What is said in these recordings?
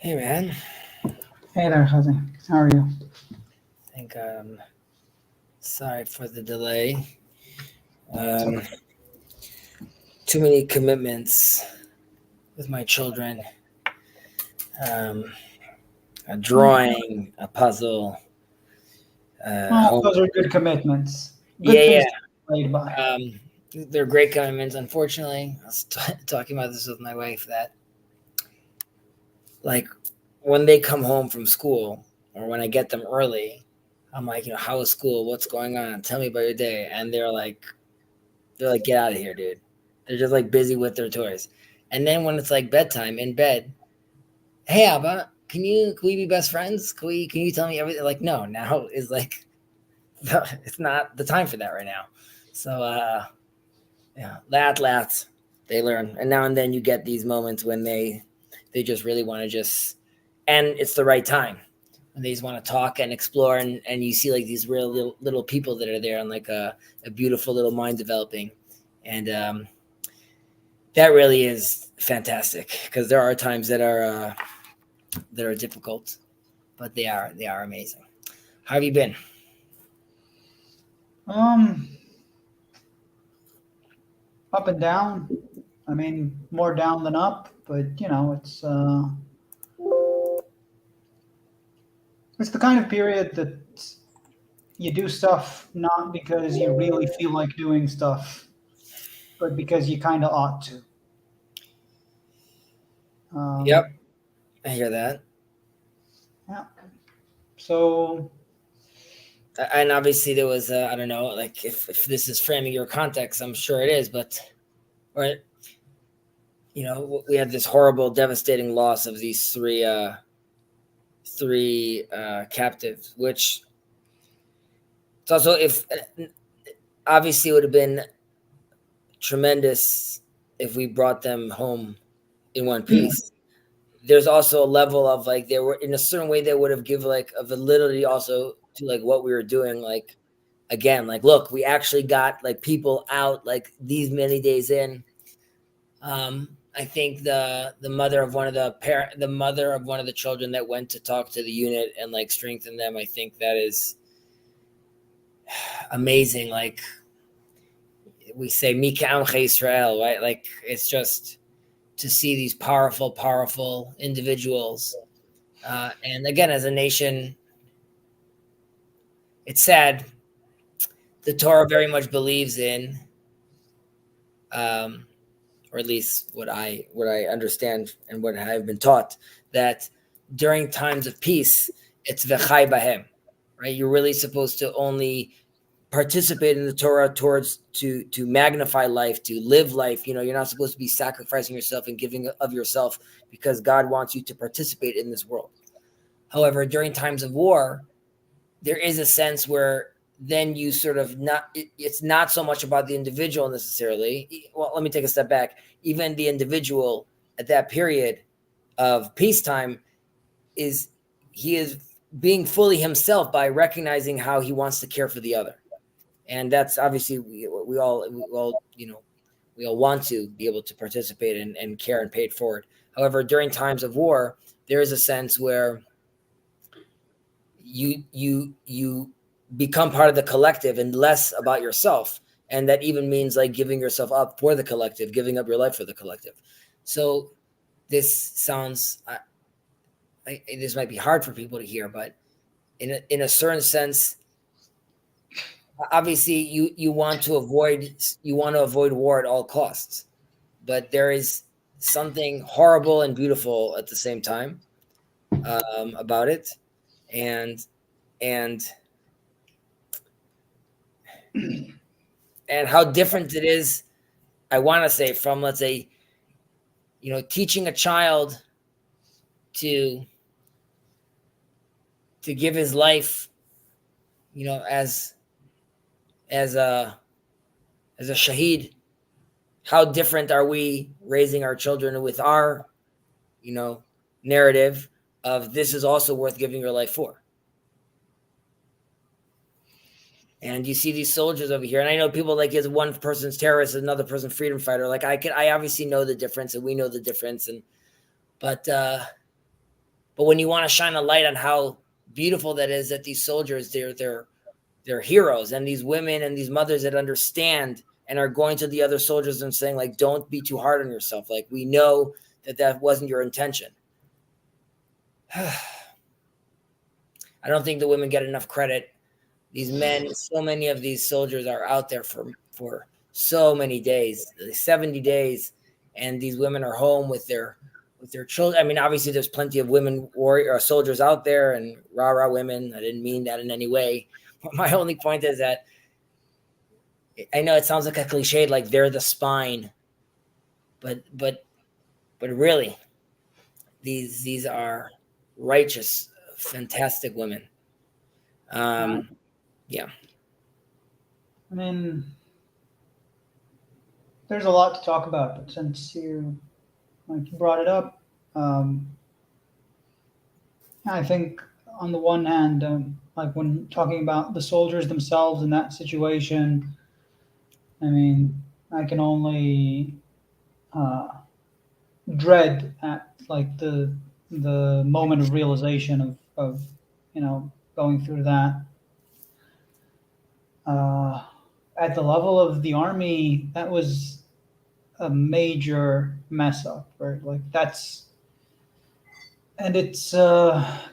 Hey man, Hey there, Jose. How are you? I think sorry for the delay. Um, Too many commitments with my children. Um, a drawing, a puzzle. Well, Home. those are good commitments. Yeah, Good things yeah. to be played by. They're great commitments. Unfortunately, I was talking about this with my wife that like when they come home from school or when I get them early, I'm like, how was school? What's going on? Tell me about your day. And they're like, get out of here, dude. They're just like busy with their toys. And then when it's like bedtime in bed, hey Abba, can we be best friends? Can you tell me everything? Like, no, now is like it's not the time for that right now. So yeah, that they learn. And now and then you get these moments when they just really want to just and it's the right time. And they just want to talk and explore and you see like these real little people that are there and like a beautiful little mind developing. And that really is fantastic because there are times that are difficult, but they are amazing. How have you been? Um, Up and down. I mean, more down than up, but it's the kind of period that you do stuff not because you really feel like doing stuff, but because you kind of ought to. Yep, Um, I hear that. yeah. So And obviously there was I don't know, like if this is framing your context, I'm sure it is, but right, we had this horrible, devastating loss of these three captives, which it's also if obviously it would have been tremendous if we brought them home in one piece. There's also a level of like they were in a certain way they would have given like a validity also to like what we were doing, like again, like look, we actually got like people out like these many days in. I think the mother of one of the mother of one of the children that went to talk to the unit and like strengthen them, I think that is amazing. Like we say Mika Amcha Israel, right? Like it's just to see these powerful individuals. And again, as a nation, it's sad. The Torah very much believes in, um, or at least what I understand and what I've been taught, that during times of peace, it's v'chai bahem, right? You're really supposed to only participate in the Torah towards to magnify life, to live life. You're not supposed to be sacrificing yourself and giving of yourself because God wants you to participate in this world. However, during times of war, there is a sense where then you sort of it's not so much about the individual necessarily. Well, let me take a step back. Even the individual at that period of peacetime is he is being fully himself by recognizing how he wants to care for the other. And that's obviously we all want to be able to participate and care and pay it forward. However, during times of war, there is a sense where you become part of the collective and less about yourself, and that even means like giving yourself up for the collective, giving up your life for the collective. So this sounds this might be hard for people to hear, but in a certain sense, obviously you want to avoid war at all costs, but there is something horrible and beautiful at the same time, about it, and and and how different it is. I want to say from, let's say, teaching a child to give his life, as as a as a shaheed. How different are we raising our children with our, you know, narrative of this is also worth giving your life for? And you see these soldiers over here, and I know people like is one person's terrorist, another person's freedom fighter. Like I obviously know the difference, and we know the difference, but But when you want to shine a light on how beautiful that is, that these soldiers, they're heroes, and these women and these mothers that understand and are going to the other soldiers and saying, like, don't be too hard on yourself. Like, we know that wasn't your intention. I don't think the women get enough credit. These men, so many of these soldiers are out there for so many days, 70 days, and these women are home with their children. I mean, obviously there's plenty of women warrior soldiers out there and rah women. I didn't mean that in any way. But my only point is that I know it sounds like a cliche, like they're the spine, but really, these are righteous, fantastic women. Yeah. I mean, there's a lot to talk about, but since you brought it up, I think on the one hand, like when talking about the soldiers themselves in that situation, I mean, I can only dread at like the moment of realization of going through that. At the level of the army, that was a major mess up, right? Like and it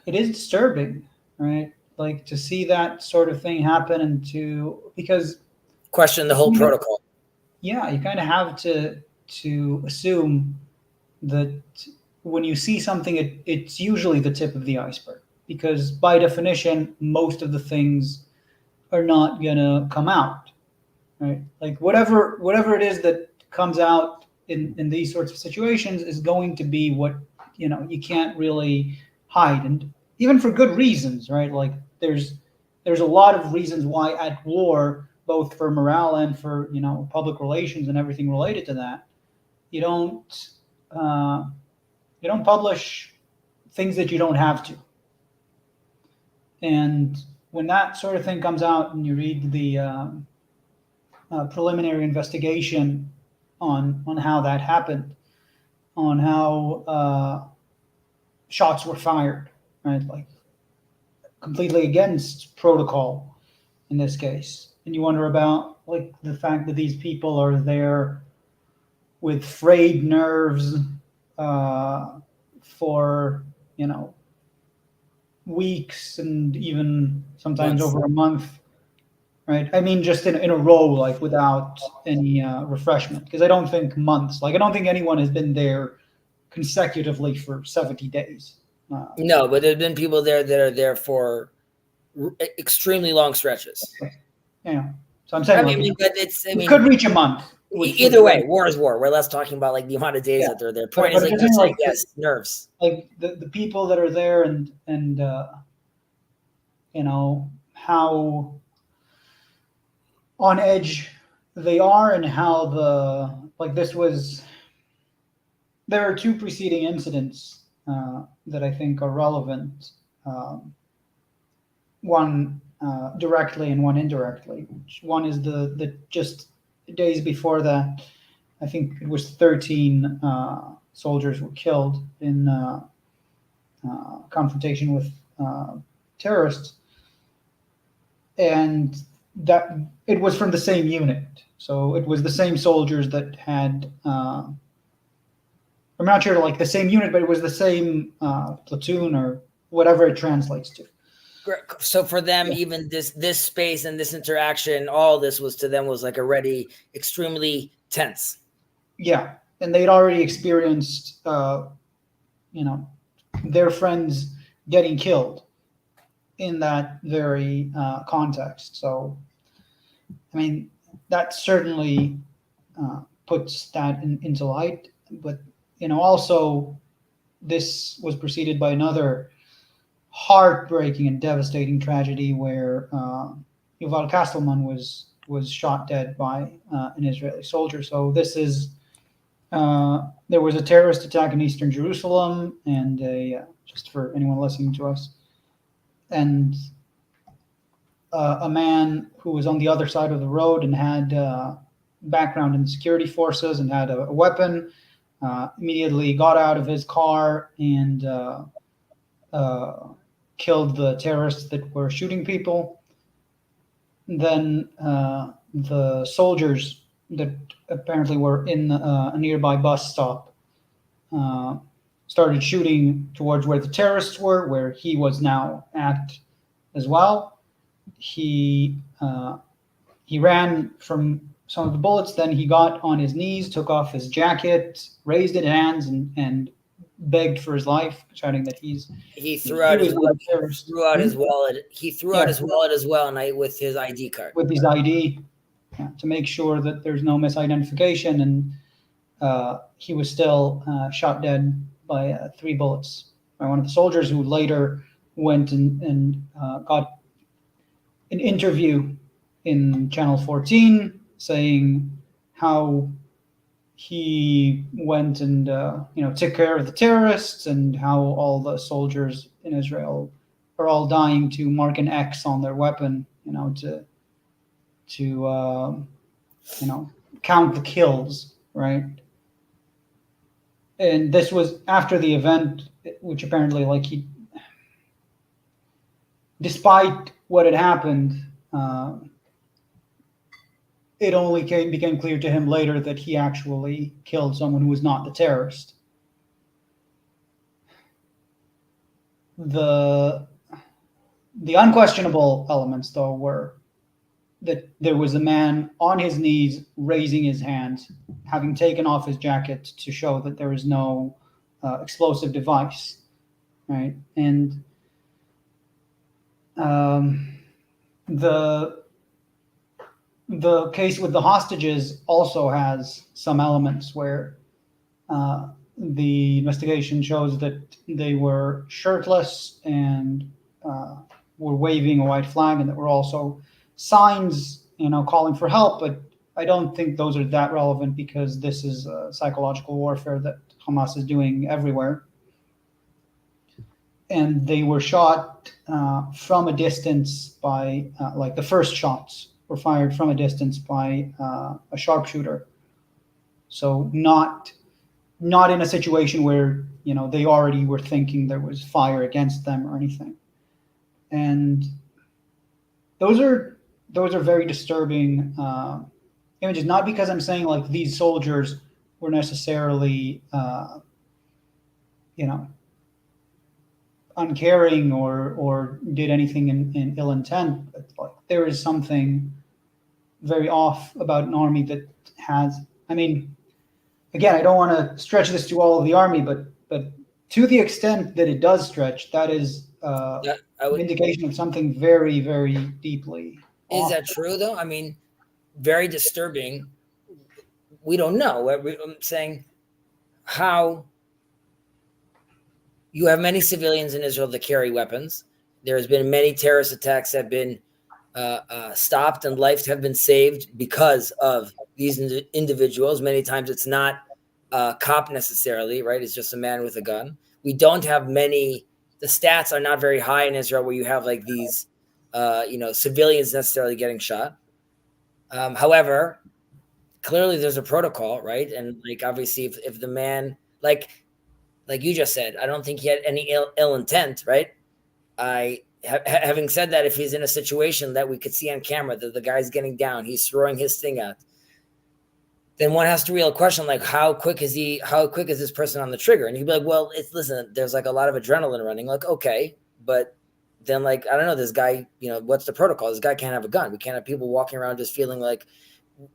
is disturbing, right? Like to see that sort of thing happen, and because question the whole protocol. Yeah, you kind of have to assume that when you see something, it's usually the tip of the iceberg, because by definition, most of the things are not gonna come out, right? Like whatever it is that comes out in these sorts of situations is going to be what you can't really hide, and even for good reasons, right? Like there's a lot of reasons why at war, both for morale and for public relations and everything related to that, you don't publish things that you don't have to. And when that sort of thing comes out and you read the preliminary investigation on how that happened, on how shots were fired, right? Like completely against protocol in this case. And you wonder about like the fact that these people are there with frayed nerves for weeks and even sometimes over a month, right? I mean, just in a row, like without any refreshment. Because I don't think months. Like I don't think anyone has been there consecutively for 70 days. No, but there's been people there that are there for extremely long stretches. Yeah. So I'm saying, it could reach a month. Either way, war is war. We're less talking about like the amount of days that they're there. Point is like yes, nerves. Like the people that are there and how on edge they are, and how there are two preceding incidents that I think are relevant. One directly and one indirectly. One is the just days before that, I think it was 13 soldiers were killed in confrontation with terrorists, and that it was from the same unit. So it was the same soldiers that had. I'm not sure, like the same unit, but it was the same platoon or whatever it translates to. So for them, even this space and this interaction, all this was to them was like already extremely tense. Yeah, and they'd already experienced, their friends getting killed in that very context. So, I mean, that certainly puts that into light. But also, this was preceded by another heartbreaking and devastating tragedy where Yuval Kastelman was shot dead by an Israeli soldier. So this is there was a terrorist attack in eastern Jerusalem, and just for anyone listening to us, and a man who was on the other side of the road and had background in security forces and had a weapon immediately got out of his car and killed the terrorists that were shooting people. Then the soldiers that apparently were in a nearby bus stop started shooting towards where the terrorists were, where he was now at as well. He ran from some of the bullets. Then he got on his knees, took off his jacket, raised his hands, and begged for his life, shouting that he threw out his wallet. He threw Yeah. out his wallet as well, and with his ID card. with his ID, to make sure that there's no misidentification. And he was still shot dead by 3 bullets by one of the soldiers, who later went and got an interview in Channel 14 saying how he went and took care of the terrorists, and how all the soldiers in Israel are all dying to mark an X on their weapon, to count the kills, right? And this was after the event, which apparently, despite what had happened, it only became clear to him later that he actually killed someone who was not the terrorist. The unquestionable elements, though, were that there was a man on his knees raising his hands, having taken off his jacket to show that there is no explosive device, right? And the case with the hostages also has some elements where the investigation shows that they were shirtless and were waving a white flag, and that were also signs, calling for help. But I don't think those are that relevant, because this is psychological warfare that Hamas is doing everywhere. And they were shot from a distance by, the first shots were fired from a distance by a sharpshooter. So not in a situation where, they already were thinking there was fire against them or anything. And those are very disturbing images, not because I'm saying these soldiers were necessarily, uncaring or did anything in ill intent, but there is something very off about an army that has, again, I don't want to stretch this to all of the army, but to the extent that it does stretch, that is an indication of something very, very deeply off. Is that true, though? Very disturbing. We don't know. I'm saying how you have many civilians in Israel that carry weapons. There's been many terrorist attacks that have been stopped, and lives have been saved because of these individuals. Many times it's not a cop necessarily, right? It's just a man with a gun. We don't have many. The stats are not very high in Israel where you have these, civilians necessarily getting shot. However, clearly there's a protocol, right? And obviously, if the man, like you just said, I don't think he had any ill intent, right? Having said that, if he's in a situation that we could see on camera that the guy's getting down, he's throwing his thing out, then one has to real question, how quick is this person on the trigger? And you'd be like, well, listen, there's a lot of adrenaline running. Okay, but then I don't know, this guy, what's the protocol? This guy can't have a gun. We can't have people walking around just feeling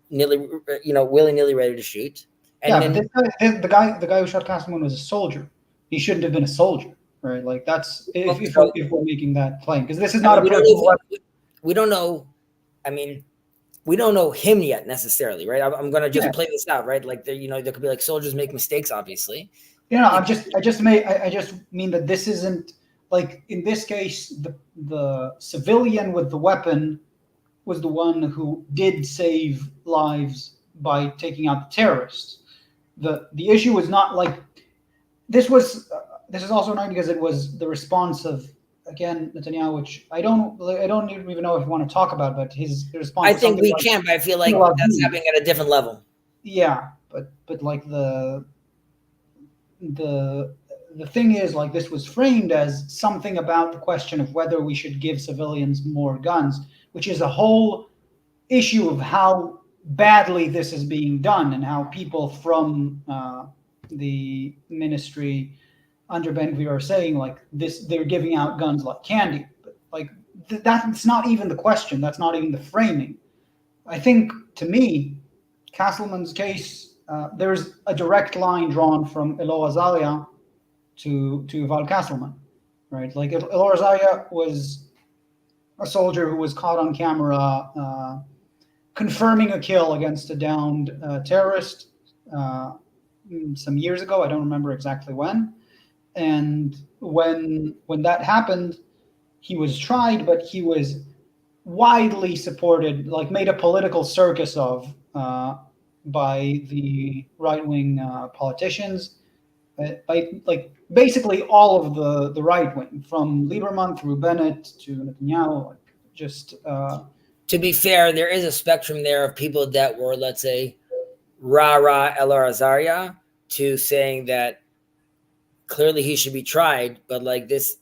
willy-nilly ready to shoot. And the guy who shot Kasserman was a soldier. He shouldn't have been a soldier, right? That's if we're making that claim, because this is not we don't know. We don't know him yet necessarily, right? I'm going to just play this out, right? There could be soldiers make mistakes, obviously. I just mean that this isn't in this case, the civilian with the weapon was the one who did save lives by taking out the terrorists. The issue was not this was. This is also annoying because it was the response of, again, Netanyahu, which I don't even know if you want to talk about, but his response. I think we can, but I feel like that's happening at a different level. Yeah, but the thing is, like, this was framed as something about the question of whether we should give civilians more guns, which is a whole issue of how badly this is being done and how people from the ministry under Ben Gvir are saying, like, this, they're giving out guns like candy. But, like, that's not even the question. That's not even the framing. I think, to me, Castleman's case, there's a direct line drawn from Elor Azaria to Val Castleman, right? Like, Elor Azaria was a soldier who was caught on camera confirming a kill against a downed terrorist some years ago. I don't remember exactly when. And when that happened, he was tried, but he was widely supported, like, made a political circus of by the right-wing politicians, by, like, basically all of the right wing, from Lieberman through Bennett to Netanyahu. Like, just to be fair, there is a spectrum there of people that were, let's say, rah Elor Azaria, to saying that clearly he should be tried, but like this,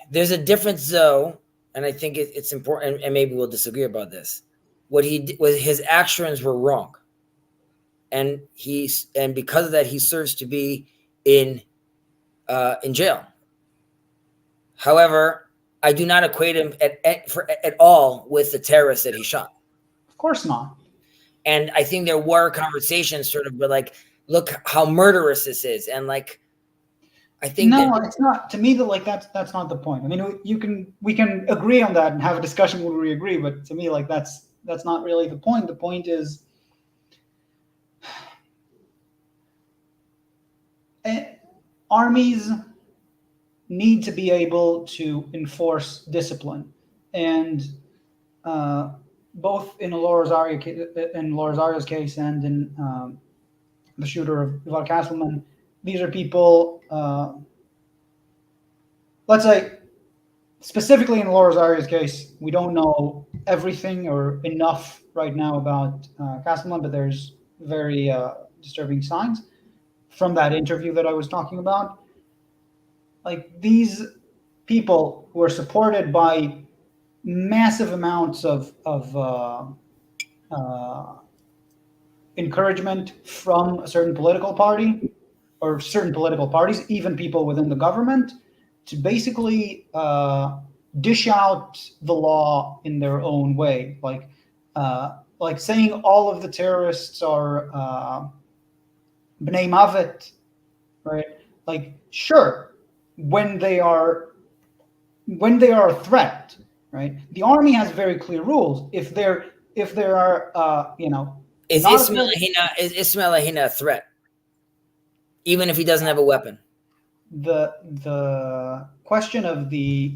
there's a difference though, and I think it's important, and maybe we'll disagree about this. What he did was, his actions were wrong, and because of that, he serves to be in jail. However, I do not equate him at all with the terrorist that he shot. Of course not. And I think there were conversations sort of, but like, look how murderous this is, and like, I think it's not. To me, like, that's not the point. I mean, we can agree on that and have a discussion where we agree, but to me, like, that's not really the point. The point is, armies need to be able to enforce discipline, and both in Elor Azaria's case and in the shooter of Val Castleman, these are people, let's say, specifically in Elor Azaria's case, we don't know everything or enough right now about Castleman, but there's very disturbing signs from that interview that I was talking about. Like, these people who are supported by massive amounts of encouragement from a certain political party or certain political parties, even people within the government, to basically dish out the law in their own way, like saying all of the terrorists are bnei mavet, right? Like, sure, when they are a threat, right? The army has very clear rules. If there are is Ismail Haniyeh a threat, even if he doesn't have a weapon? The question of the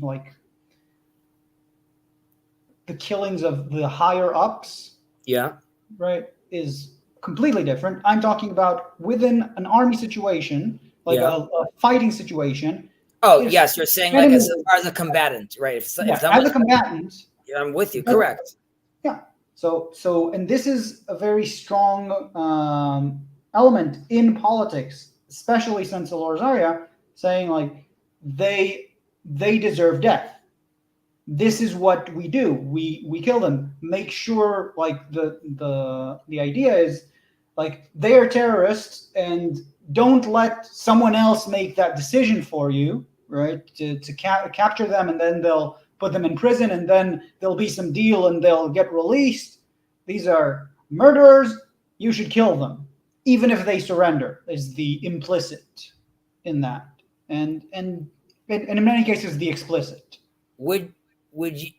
killings of the higher ups, yeah, right, is completely different. I'm talking about within an army situation, like a fighting situation. Oh, yes, you're saying like as far as a combatant, right? If as a combatant, I'm with you. Correct. Yeah. So, and this is a very strong element in politics, especially since Elor Azaria saying, like, they deserve death. This is what we do. We kill them. Make sure, like, the idea is, like, they are terrorists, and don't let someone else make that decision for you, right? To capture them, and then they'll put them in prison, and then there'll be some deal, and they'll get released. These are murderers. You should kill them, even if they surrender. Is the implicit in that, and in many cases the explicit. Would you?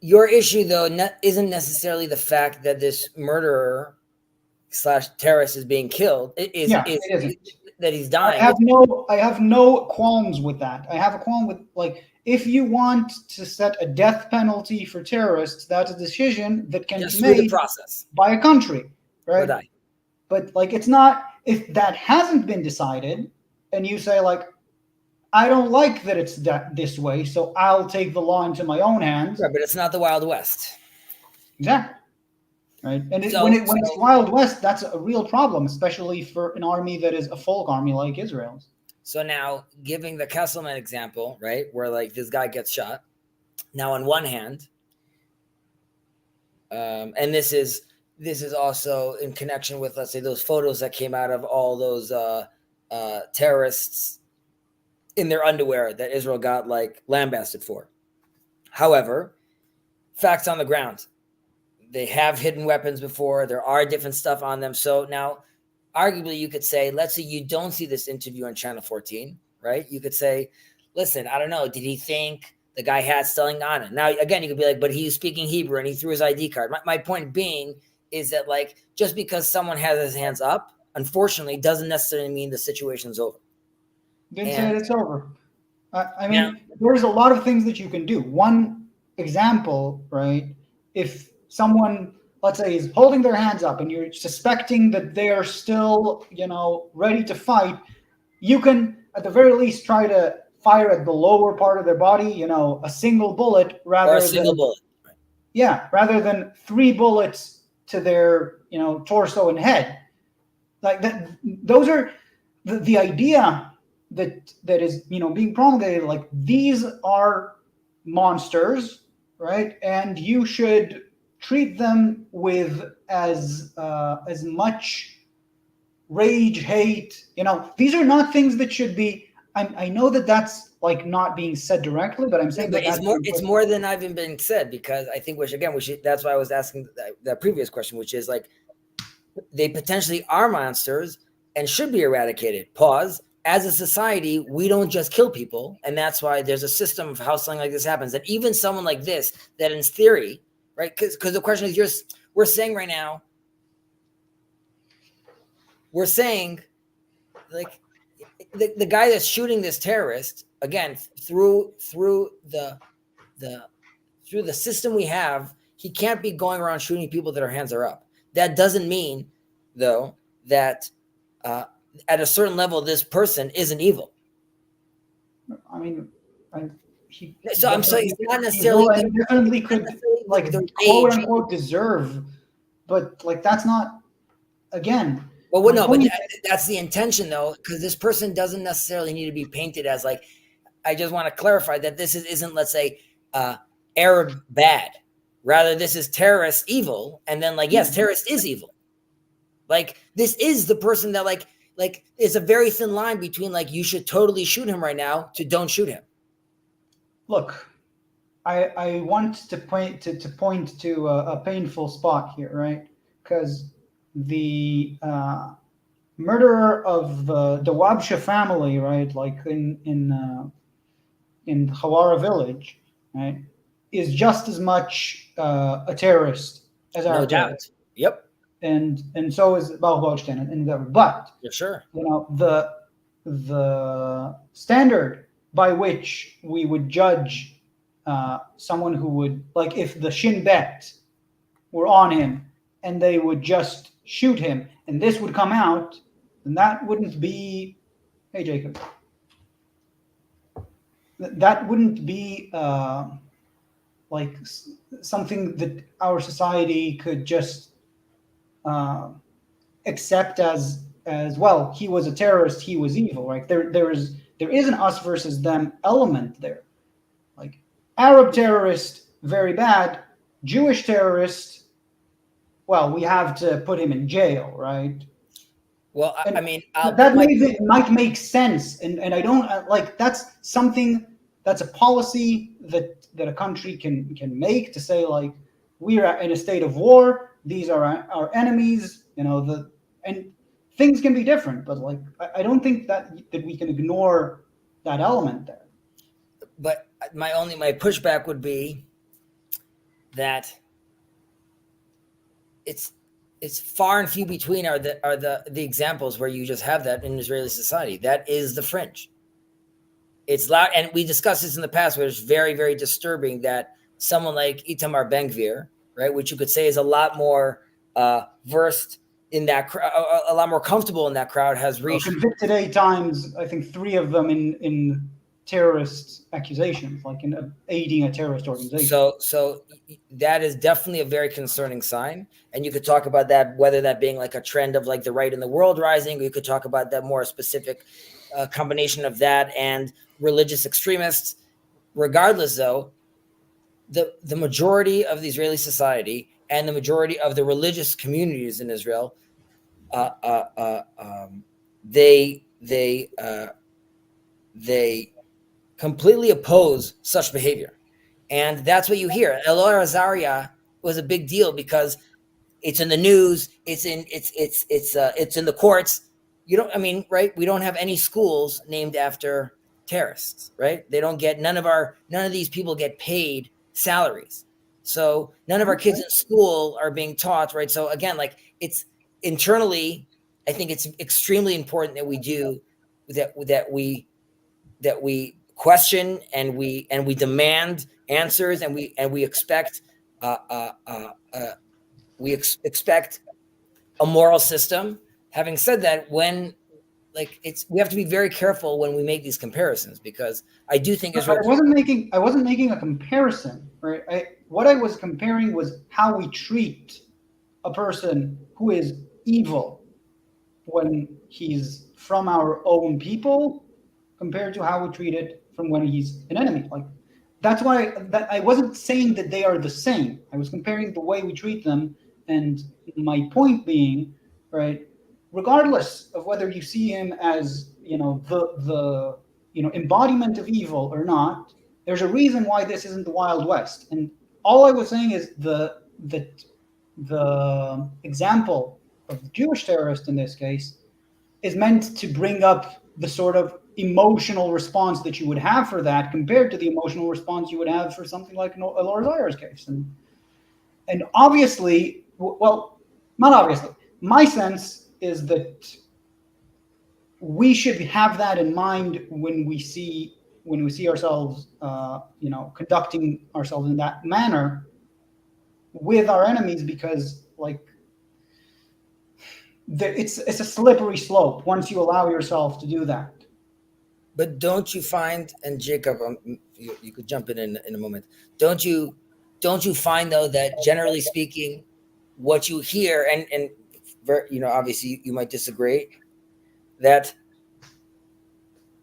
Your issue, though, isn't necessarily the fact that this murderer / terrorist is being killed. It isn't. That he's dying. I have no qualms with that. I have a qualm with, like, if you want to set a death penalty for terrorists, that's a decision that can be made by a country, right? But, like, it's not, if that hasn't been decided, and you say, like, I don't like that it's this way, so I'll take the law into my own hands. Right, but it's not the Wild West. Exactly. right? And So, when it's Wild West, that's a real problem, especially for an army that is a folk army like Israel's. so now giving the Kesselman example, right, where like this guy gets shot. Now, on one hand, and this is also in connection with, let's say, those photos that came out of all those terrorists in their underwear that Israel got like lambasted for. However, facts on the ground. They have hidden weapons before. There are different stuff on them. So now, arguably, you could say, let's say you don't see this interview on Channel 14, right? You could say, listen, I don't know. Did he think the guy had something on it? Now, again, you could be like, but he was speaking Hebrew and he threw his ID card. My point being is that, like, just because someone has his hands up, unfortunately, doesn't necessarily mean the situation's over. Didn't say it's over. I mean, there's a lot of things that you can do. One example, right? If someone, let's say, is holding their hands up and you're suspecting that they're still, ready to fight, you can, at the very least, try to fire at the lower part of their body, a single bullet rather than 3 bullets to their, torso and head. Like that, those are the idea that is, being promulgated. Like, these are monsters, right? And you should treat them with as much rage, hate. These are not things that should be. I know that that's like not being said directly, but I'm saying it's more than even been said, because I think that's why I was asking that previous question, which is like, they potentially are monsters and should be eradicated. Pause. As a society, we don't just kill people, and that's why there's a system of how something like this happens. That even someone like this, that in theory, right? Because the question is, we're saying right now, we're saying, like, the guy that's shooting this terrorist, again, through the system we have, he can't be going around shooting people that their hands are up. That doesn't mean, though, that at a certain level, this person isn't evil. I mean, I'm saying it's not necessarily. He definitely could, like, the quote unquote deserve, but like that's not. Again. Well, no, but that's the intention, though, because this person doesn't necessarily need to be painted as like. I just want to clarify that this isn't, let's say, Arab bad. Rather, this is terrorist evil, and then like, yes, terrorist is evil. Like, this is the person that like it's a very thin line between like, you should totally shoot him right now to don't shoot him. Look, I want to point to a painful spot here, right? Because the murderer of the Wabsha family, right, like in Hawara village, right, is just as much a terrorist as our doubt. Yep. And so is Balbochtan and whatever. But for sure, the standard by which we would judge someone who would, like, if the Shin Bet were on him and they would just shoot him and this would come out, then that wouldn't be, hey Jacob, that wouldn't be like something that our society could just accept as well. He was a terrorist, he was evil, right? There is an us versus them element there. Like, Arab terrorist, very bad. Jewish terrorist, well, we have to put him in jail, right? Well, I mean, that might make sense, and I don't like, that's something, that's a policy that a country can make, to say, like, we are in a state of war, these are our enemies, and things can be different, but like, I don't think that we can ignore that element there. But my pushback would be that it's far and few between are the examples where you just have that in Israeli society. That is the fringe. It's loud, and we discussed this in the past, where it's very, very disturbing that someone like Itamar Ben-Gvir, right, which you could say is a lot more versed in that crowd, a lot more comfortable in that crowd, has reached convicted 8 times. I think 3 of them in terrorist accusations, like in aiding a terrorist organization. So that is definitely a very concerning sign. And you could talk about that, whether that being like a trend of like the right in the world rising, or you could talk about that more specific combination of that and religious extremists. Regardless, though, the majority of the Israeli society and the majority of the religious communities in Israel, they completely oppose such behavior. And that's what you hear. Elor Azaria was a big deal because it's in the news. It's in the courts. You don't. I mean, right? We don't have any schools named after terrorists, right? They don't get none of these people get paid salaries. So none of our kids in school are being taught, right? So again, like it's internally, I think it's extremely important that we do that we question and we demand answers and we expect expect a moral system. Having said that, when like we have to be very careful when we make these comparisons, because I do think Israel. I wasn't making a comparison, right? What I was comparing was how we treat a person who is evil when he's from our own people compared to how we treat it from when he's an enemy. Like that's why I wasn't saying that they are the same. I was comparing the way we treat them, and my point being, right, regardless of whether you see him as the embodiment of evil or not, there's a reason why this isn't the Wild West. And all I was saying is the example of the Jewish terrorist in this case is meant to bring up the sort of emotional response that you would have for that compared to the emotional response you would have for something like Elor Azaria's case. And obviously, well, not obviously, my sense is that we should have that in mind when we see ourselves, conducting ourselves in that manner with our enemies, because like it's a slippery slope once you allow yourself to do that. But don't you find, and Jacob, you could jump in a moment. Don't you find though that generally speaking, what you hear, and obviously you might disagree, that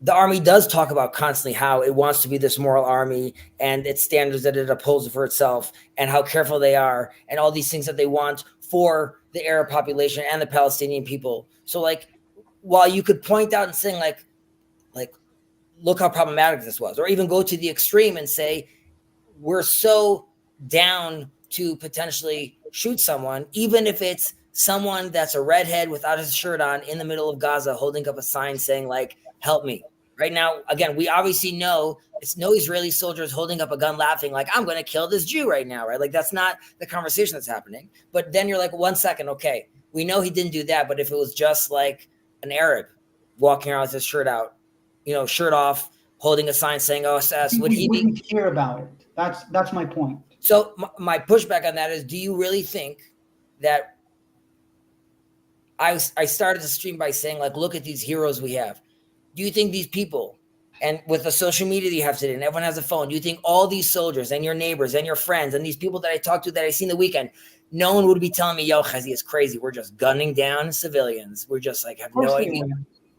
the army does talk about constantly how it wants to be this moral army and its standards that it upholds for itself and how careful they are and all these things that they want for the Arab population and the Palestinian people. So like, while you could point out and saying like, look how problematic this was, or even go to the extreme and say, we're so down to potentially shoot someone, even if it's someone that's a redhead without his shirt on in the middle of Gaza, holding up a sign saying like, help me. Right now, again, we obviously know it's no Israeli soldiers holding up a gun laughing like, I'm going to kill this Jew right now, right? Like that's not the conversation that's happening. But then you're like, 1 second, okay, we know he didn't do that, but if it was just like an Arab walking around with his shirt out, shirt off, holding a sign saying OSS, would he wouldn't hear about it? That's my point. So my pushback on that is, do you really think that I started the stream by saying like, look at these heroes we have. Do you think these people, and with the social media that you have today, and everyone has a phone, do you think all these soldiers and your neighbors and your friends and these people that I talked to that I seen the weekend, no one would be telling me, yo, Chazi, it's crazy. We're just gunning down civilians. We're just like, have no idea.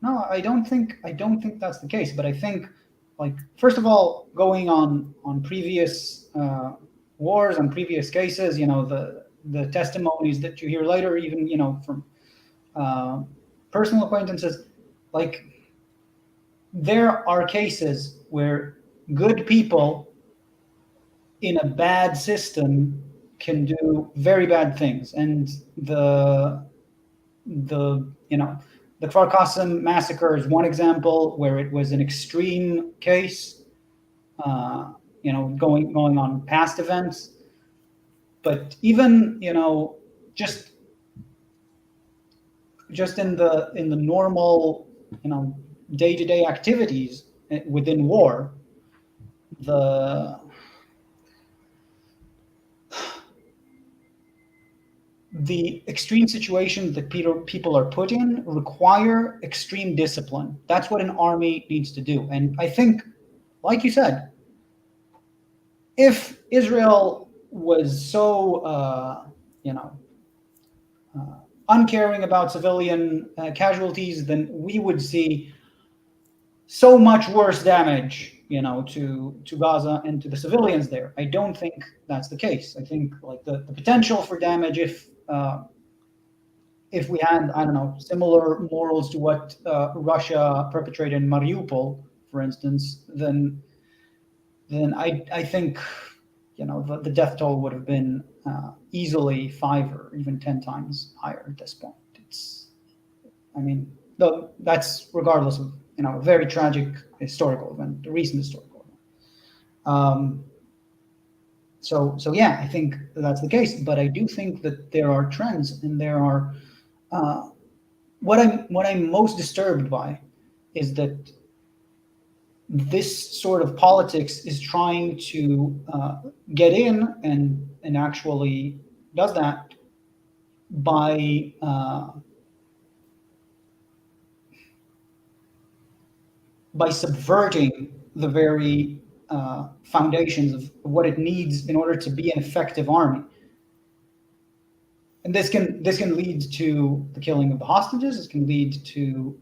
No, I don't think that's the case. But I think, like, first of all, going on previous wars, on previous cases, the testimonies that you hear later, even from personal acquaintances, like there are cases where good people in a bad system can do very bad things, and the Kfar Qasim massacre is one example where it was an extreme case, going on past events. But even, just in the normal, day-to-day activities within war, the extreme situations that people are put in require extreme discipline. That's what an army needs to do. And I think like you said, if Israel was so, uncaring about civilian casualties, then we would see so much worse damage, to Gaza and to the civilians there. I don't think that's the case. I think like the potential for damage, if we had, I don't know, similar morals to what Russia perpetrated in Mariupol, for instance, then I think the death toll would have been easily 5 or even 10 times higher at this point. Though that's regardless of a very tragic historical event, a recent historical event. So yeah, I think that's the case. But I do think that there are trends, and there are what I'm most disturbed by is that this sort of politics is trying to get in and actually does that by subverting the very foundations of what it needs in order to be an effective army. And this can lead to the killing of the hostages. This can lead to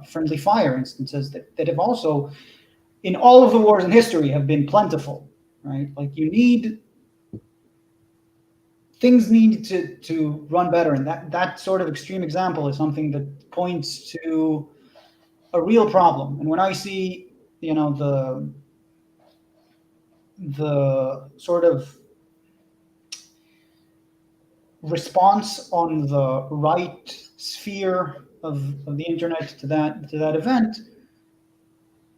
friendly fire instances that have also, in all of the wars in history, have been plentiful, right? Like things need to run better, and that sort of extreme example is something that points to a real problem. And when I see, the sort of response on the right sphere of the internet to that event,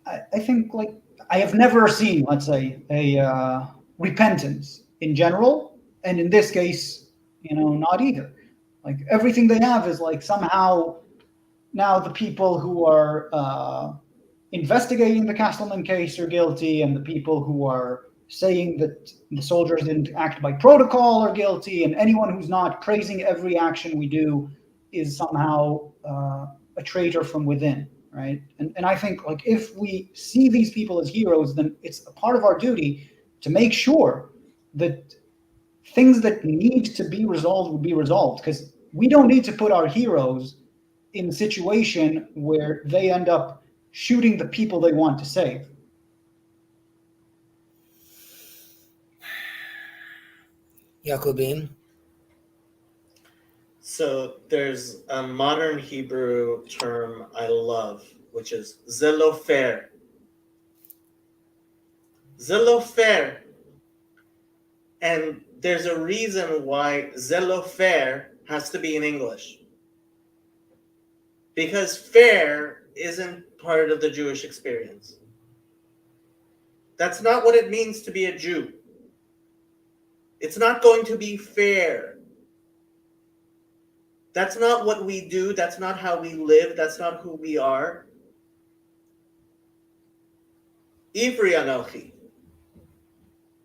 I think, like, I have never seen, let's say, a repentance in general, and in this case, not either. Like, everything they have is like somehow now the people who are investigating the Castleman case are guilty, and the people who are saying that the soldiers didn't act by protocol are guilty, and anyone who's not praising every action we do is somehow a traitor from within, right? And I think, like, if we see these people as heroes, then it's a part of our duty to make sure that things that need to be resolved will be resolved, because we don't need to put our heroes in a situation where they end up shooting the people they want to save. Yakubim. So there's a modern Hebrew term I love, which is zelofer. Zelofer. And there's a reason why zelofer has to be in English. Because fair isn't part of the Jewish experience. That's not what it means to be a Jew. It's not going to be fair. That's not what we do. That's not how we live. That's not who we are. Ivri Anochi.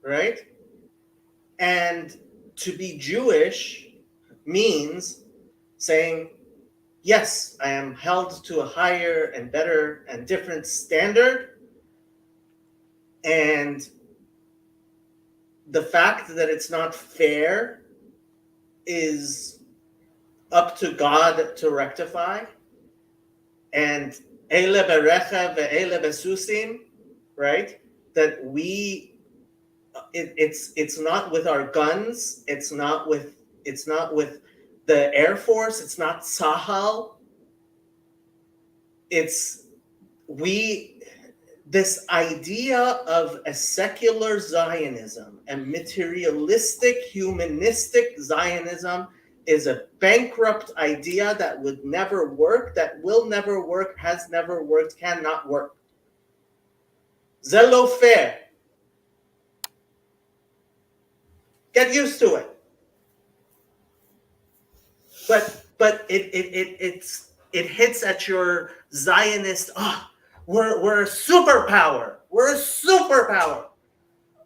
Right? And to be Jewish means saying, yes, I am held to a higher and better and different standard. And the fact that it's not fair is up to God to rectify. And Eile berecha ve'eile besusim, right? That it's not with our guns. It's not with the Air Force. It's not Tzahal. This idea of a secular Zionism and materialistic, humanistic Zionism is a bankrupt idea that would never work, that will never work, has never worked, cannot work. Zelo fair. Get used to it. But it hits at your Zionist. We're a superpower. We're a superpower.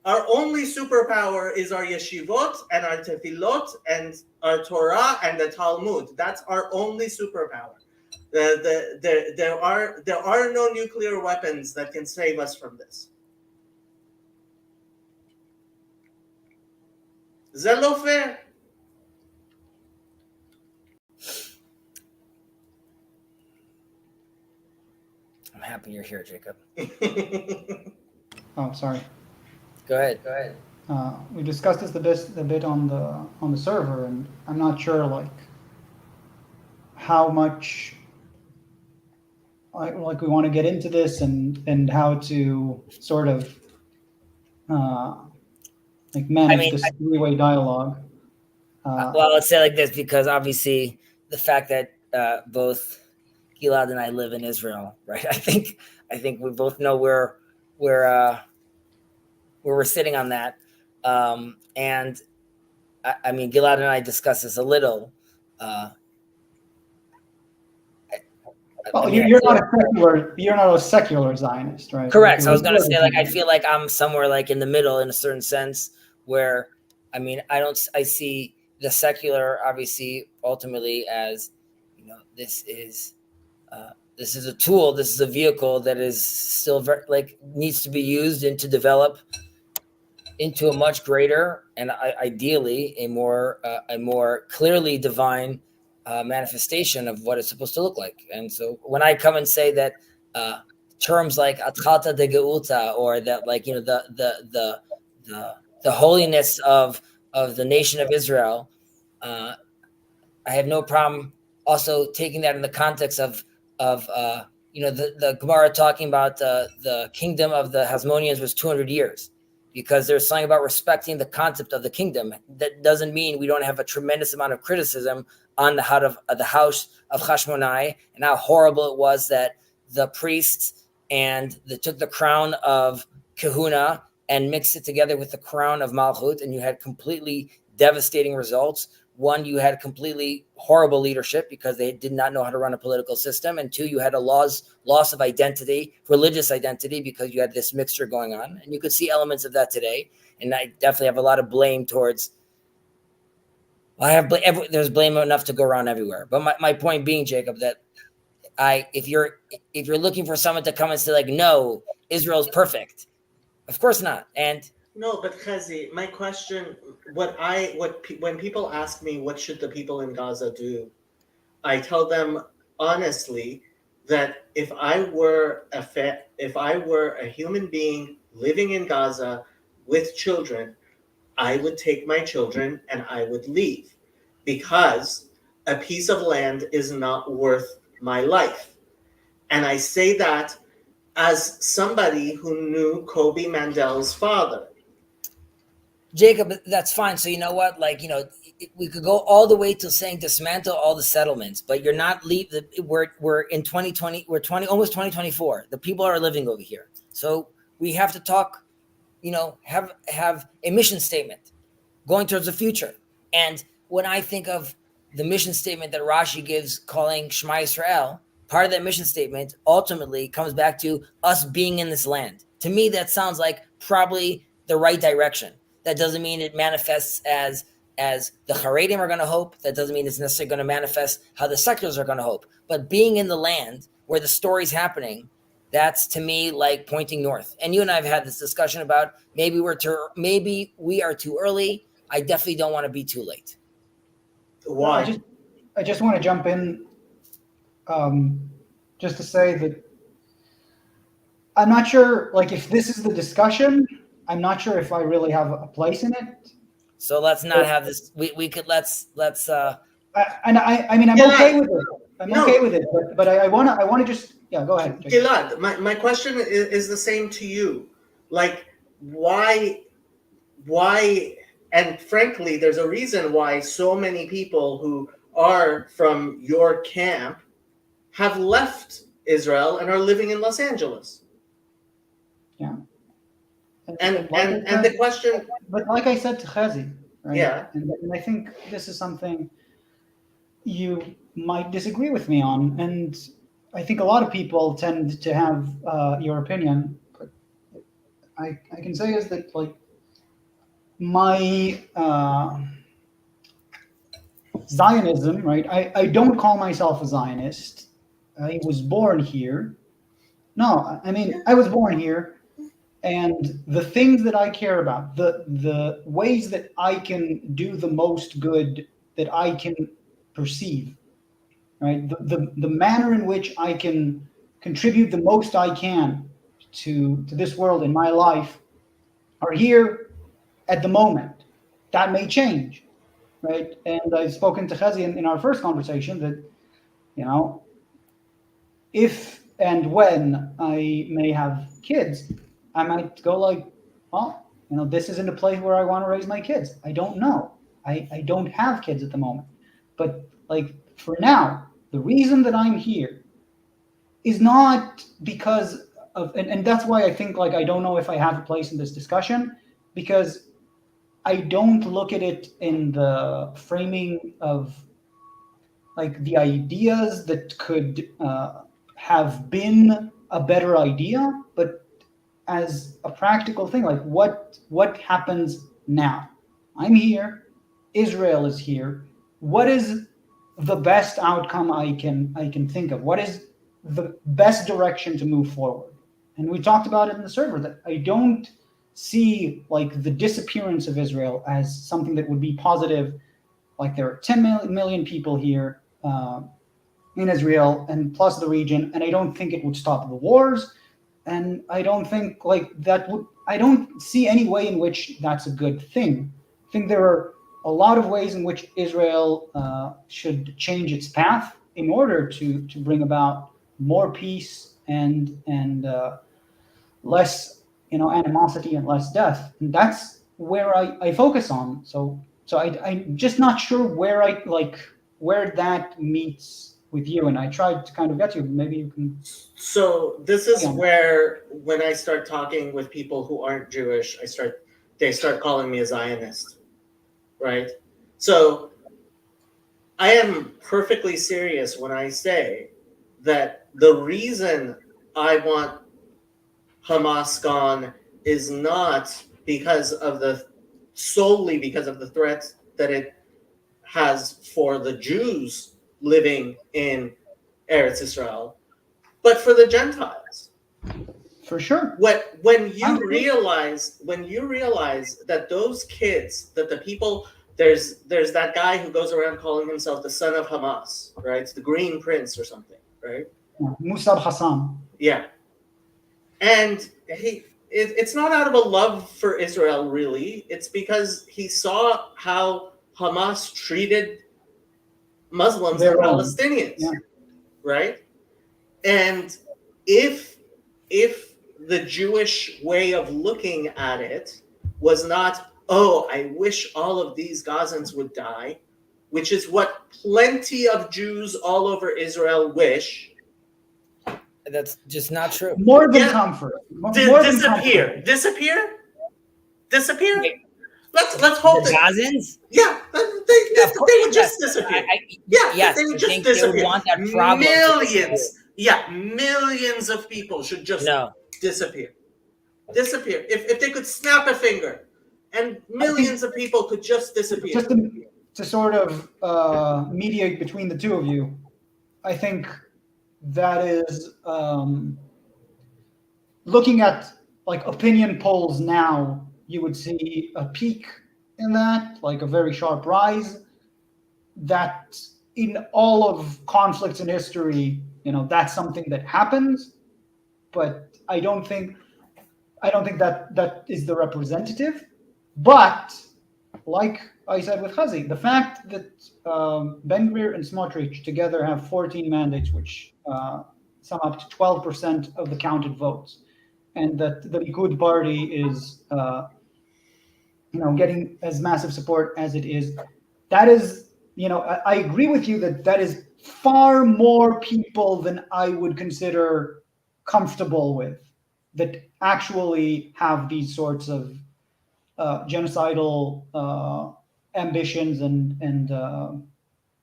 Our only superpower is our yeshivot and our tefillot and our Torah and the Talmud. That's our only superpower. There are no nuclear weapons that can save us from this. זה לא fair. I'm happy you're here, Jacob. Oh, sorry. Go ahead. We discussed this a bit on the server, and I'm not sure like how much like we want to get into this and how to sort of like manage this three-way dialogue. Well, let's say like this, because obviously the fact that both Gilad and I live in Israel, right? I think we both know where we're sitting on that. And I mean, Gilad and I discussed this a little. You're not a secular Zionist, right? Correct. So I was going to say, like, I feel like I'm somewhere like in the middle in a certain sense, where, I mean, I see the secular, obviously, ultimately as, you know, this is a tool, this is a vehicle that is still very, like, needs to be used and to develop into a much greater and ideally a more clearly divine manifestation of what it's supposed to look like. And so when I come and say that terms like Atchalta de Geulta, or that, like, you know, the holiness of the nation of Israel, I have no problem also taking that in the context of you know, the Gemara talking about the kingdom of the Hasmoneans was 200 years. Because there's something about respecting the concept of the kingdom. That doesn't mean we don't have a tremendous amount of criticism on the house of Hashmonai, and how horrible it was that the priests took the crown of Kahuna and mixed it together with the crown of Malchut, and you had completely devastating results. One, you had completely horrible leadership because they did not know how to run a political system. And two, you had a loss of identity, religious identity, because you had this mixture going on. And you could see elements of that today. And I definitely have a lot of blame towards, there's blame enough to go around everywhere. But my point being, Jacob, that if you're looking for someone to come and say, like, no, Israel's perfect, of course not. And no, but Chazi, my question, when people ask me what should the people in Gaza do, I tell them honestly that if I were a human being living in Gaza with children, I would take my children and I would leave, because a piece of land is not worth my life. And I say that as somebody who knew Kobe Mandel's father. Jacob, that's fine. So you know what? Like, you know, we could go all the way to saying dismantle all the settlements, but you're not we're in 2020, almost 2024. The people are living over here. So we have to talk, you know, have a mission statement going towards the future. And when I think of the mission statement that Rashi gives calling Shema Yisrael, part of that mission statement ultimately comes back to us being in this land. To me, that sounds like probably the right direction. That doesn't mean it manifests as the Haredim are going to hope. That doesn't mean it's necessarily going to manifest how the seculars are going to hope. But being in the land where the story's happening, that's to me like pointing north. And you and I have had this discussion about maybe we are too early. I definitely don't want to be too late. Why? I just want to jump in, just to say that I'm not sure, like, if this is the discussion, I'm not sure if I really have a place in it. So let's not have this. We could let's. I mean, I'm okay with it. Okay with it, but I want to just go ahead. Gilad, my question is the same to you. Like, why? And frankly, there's a reason why so many people who are from your camp have left Israel and are living in Los Angeles. Yeah. And the question, but like I said to Chazi, right? Yeah, and I think this is something you might disagree with me on, and I think a lot of people tend to have your opinion. But I can say is that, like, my Zionism, right? I don't call myself a Zionist. I was born here. No, I mean, I was born here. and the things that I care about, the ways that I can do the most good that I can perceive, right? The manner in which I can contribute the most I can to this world in my life are here at the moment. That may change, right? And I've spoken to Chazi in our first conversation that, you know, if and when I may have kids, I might go like, well, you know, this isn't a place where I want to raise my kids. I don't know. I don't have kids at the moment. But like for now, the reason that I'm here is not because of, and that's why I think like I don't know if I have a place in this discussion, because I don't look at it in the framing of like the ideas that could have been a better idea, but as a practical thing, like what happens now? I'm here, Israel is here. What is the best outcome I can think of? What is the best direction to move forward? And we talked about it in the server that I don't see like the disappearance of Israel as something that would be positive. Like there are 10 million people here in Israel and plus the region, and I don't think it would stop the wars. And I don't think like that would. I don't see any way in which that's a good thing. I think there are a lot of ways in which Israel should change its path in order to bring about more peace and less animosity and less death. And that's where I focus on. So I'm just not sure where that meets with you. And I tried to kind of get you. Maybe you can. So this is Yeah. where, when I start talking with people who aren't Jewish, they start calling me a Zionist, right? So I am perfectly serious when I say that the reason I want Hamas gone is not solely because of the threat that it has for the Jews living in Eretz Israel, but for the Gentiles. For sure. When you realize that those kids, that the people, there's that guy who goes around calling himself the son of Hamas, right? It's the Green Prince or something, right? Yeah. Musab Hassan. Yeah. And it's not out of a love for Israel, really. It's because he saw how Hamas treated Muslims and Palestinians, yeah. right? And if the Jewish way of looking at it was not, oh, I wish all of these Gazans would die, which is what plenty of Jews all over Israel wish. That's just not true. More than comfort. Disappear. Wait. Let's hope The Gazans? Yeah, they would just disappear. Yes, they would I just think they would disappear. want that problem Millions of people should just No. disappear. If they could snap a finger, and millions of people could just disappear. Just to sort of mediate between the two of you, I think that is looking at like opinion polls now, you would see a peak in that, like a very sharp rise. That in all of conflicts in history, that's something that happens, but I don't think that is the representative. But like I said with Chazi, the fact that Ben Gvir and Smotrich together have 14 mandates, which sum up to 12% of the counted votes, and that the Likud party is getting as massive support as it is, that is, I agree with you that is far more people than I would consider comfortable with, that actually have these sorts of genocidal ambitions and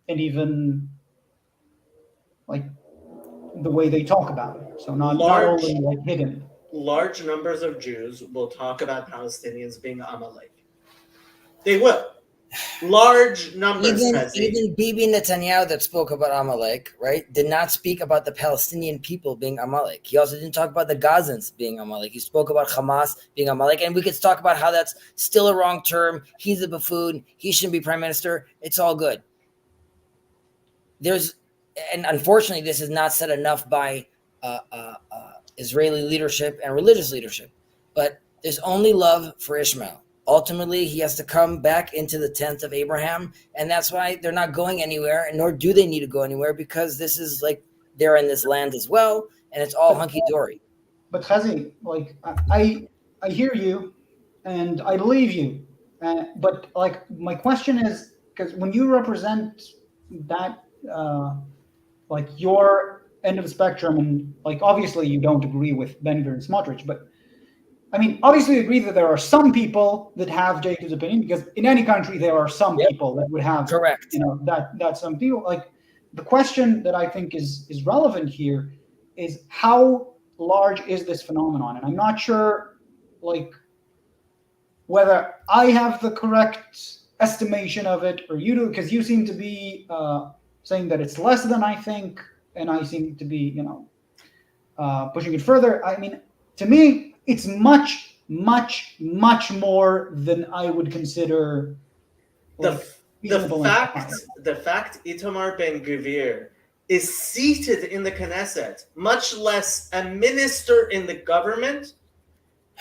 even like the way they talk about it. So not only like hidden. Large numbers of Jews will talk about Palestinians being Amalek. They will. large numbers. Even Bibi Netanyahu that spoke about Amalek, right, did not speak about the Palestinian people being Amalek. He also didn't talk about the Gazans being Amalek. He spoke about Hamas being Amalek, and we could talk about how that's still a wrong term. He's a buffoon. He shouldn't be prime minister. It's all good. And unfortunately, this is not said enough by Israeli leadership and religious leadership, but there's only love for Ishmael. Ultimately, he has to come back into the tent of Abraham, and that's why they're not going anywhere, and nor do they need to go anywhere, because this is like they're in this land as well, and it's all hunky-dory. But Chazi, like I hear you, and I believe you, but like my question is, because when you represent that, like your end of the spectrum, and like obviously you don't agree with Ben-Gvir and Smotrich, but I mean, obviously, agree that there are some people that have Jacob's opinion, because in any country there are some people that would have, correct. That some people. Like the question that I think is relevant here is how large is this phenomenon, and I'm not sure, like, whether I have the correct estimation of it or you do, because you seem to be saying that it's less than I think, and I seem to be, pushing it further. I mean, to me, it's much, much, much more than I would consider. The fact Itamar Ben-Gvir is seated in the Knesset, much less a minister in the government,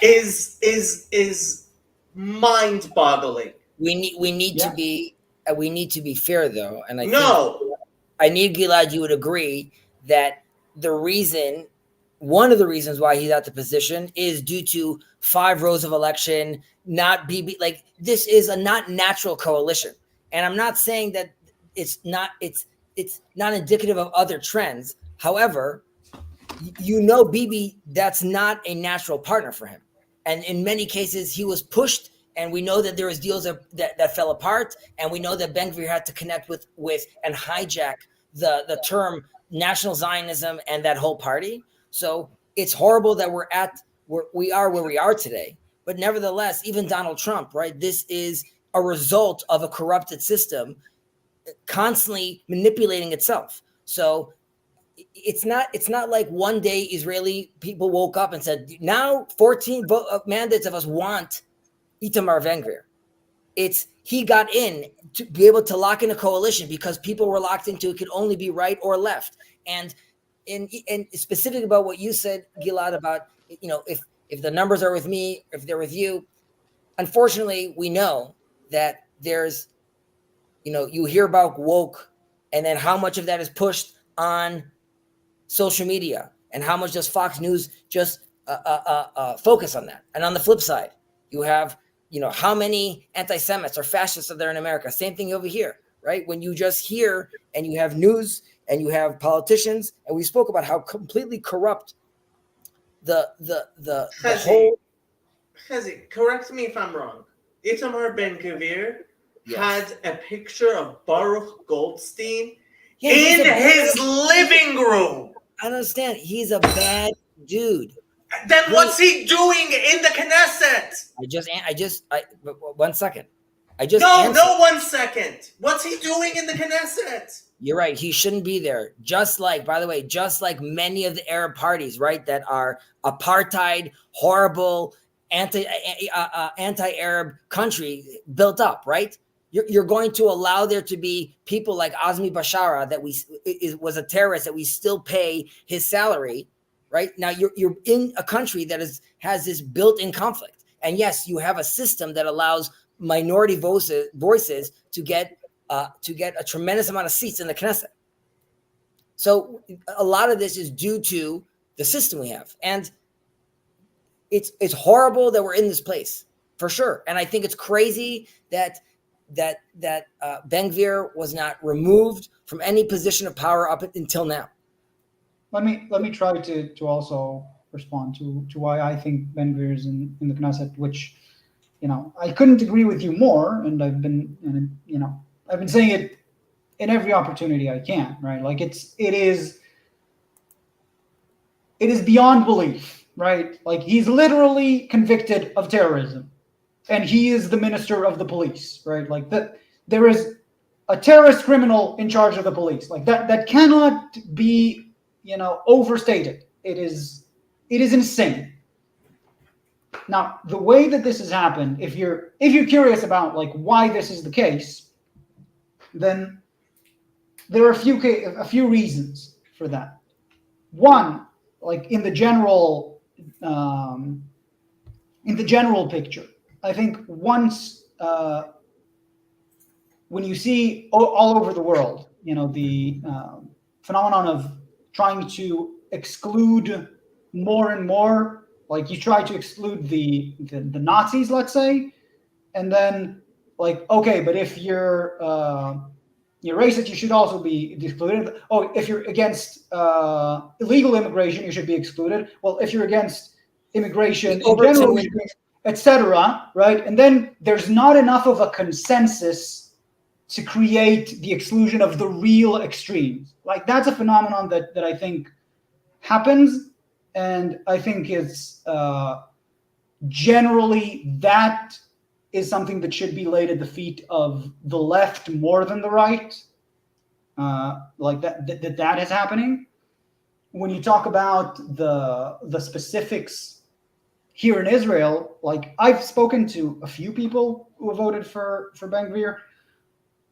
is mind-boggling. We need to be fair, though, and I need Gilad, you would agree that one of the reasons why he's at the position is due to 5 rows of election, not BB. Like, this is a not natural coalition. And I'm not saying that it's not indicative of other trends. However, Bibi, that's not a natural partner for him. And in many cases, he was pushed, and we know that there was deals that fell apart. And we know that Ben-Gvir had to connect with and hijack the term National Zionism and that whole party. So it's horrible that we are where we are today. But nevertheless, even Donald Trump, right? This is a result of a corrupted system constantly manipulating itself. So it's not like one day Israeli people woke up and said, now 14 mandates of us want Itamar Ben-Gvir. He got in to be able to lock in a coalition because people were locked into it could only be right or left. And specific about what you said, Gilad, about, if the numbers are with me, if they're with you, unfortunately, we know that there's, you hear about woke, and then how much of that is pushed on social media, and how much does Fox News just focus on that. And on the flip side, you have, how many anti-Semites or fascists are there in America? Same thing over here, right? When you just hear and you have news and you have politicians, and we spoke about how completely corrupt the whole. Chazi, correct me if I'm wrong. Itamar Ben-Gvir had a picture of Baruch Goldstein in his living room. I don't understand. He's a bad dude. Then what's he doing in the Knesset? One second. No, 1 second. What's he doing in the Knesset? You're right. He shouldn't be there. By the way, just like many of the Arab parties, right, that are apartheid, horrible, anti-Arab country built up, right? You're going to allow there to be people like Azmi Bashara that was a terrorist that we still pay his salary, right? Now you're in a country that has this built-in conflict, and yes, you have a system that allows minority voices to get a tremendous amount of seats in the Knesset. So a lot of this is due to the system we have, and it's horrible that we're in this place for sure. And I think it's crazy that Ben-Gvir was not removed from any position of power up until now. Let me try to also respond to why I think Ben-Gvir is in the Knesset, which, I couldn't agree with you more, and I've been saying it in every opportunity I can, right? Like it is beyond belief, right? Like he's literally convicted of terrorism, and he is the minister of the police, right? Like there is a terrorist criminal in charge of the police. Like that cannot be, overstated. It is insane. Now, the way that this has happened, if you're curious about like why this is the case, then there are a few reasons for that. One, like in the general picture, I think once when you see all over the world, the phenomenon of trying to exclude more and more. Like you try to exclude the Nazis, let's say, and then like, okay, but if you're racist, you should also be excluded. Oh, if you're against illegal immigration, you should be excluded. Well, if you're against immigration in general, etc. Right? And then there's not enough of a consensus to create the exclusion of the real extremes. Like that's a phenomenon that I think happens. And I think it's generally that is something that should be laid at the feet of the left more than the right. Like that is happening. When you talk about the specifics here in Israel, like I've spoken to a few people who have voted for Ben-Gvir.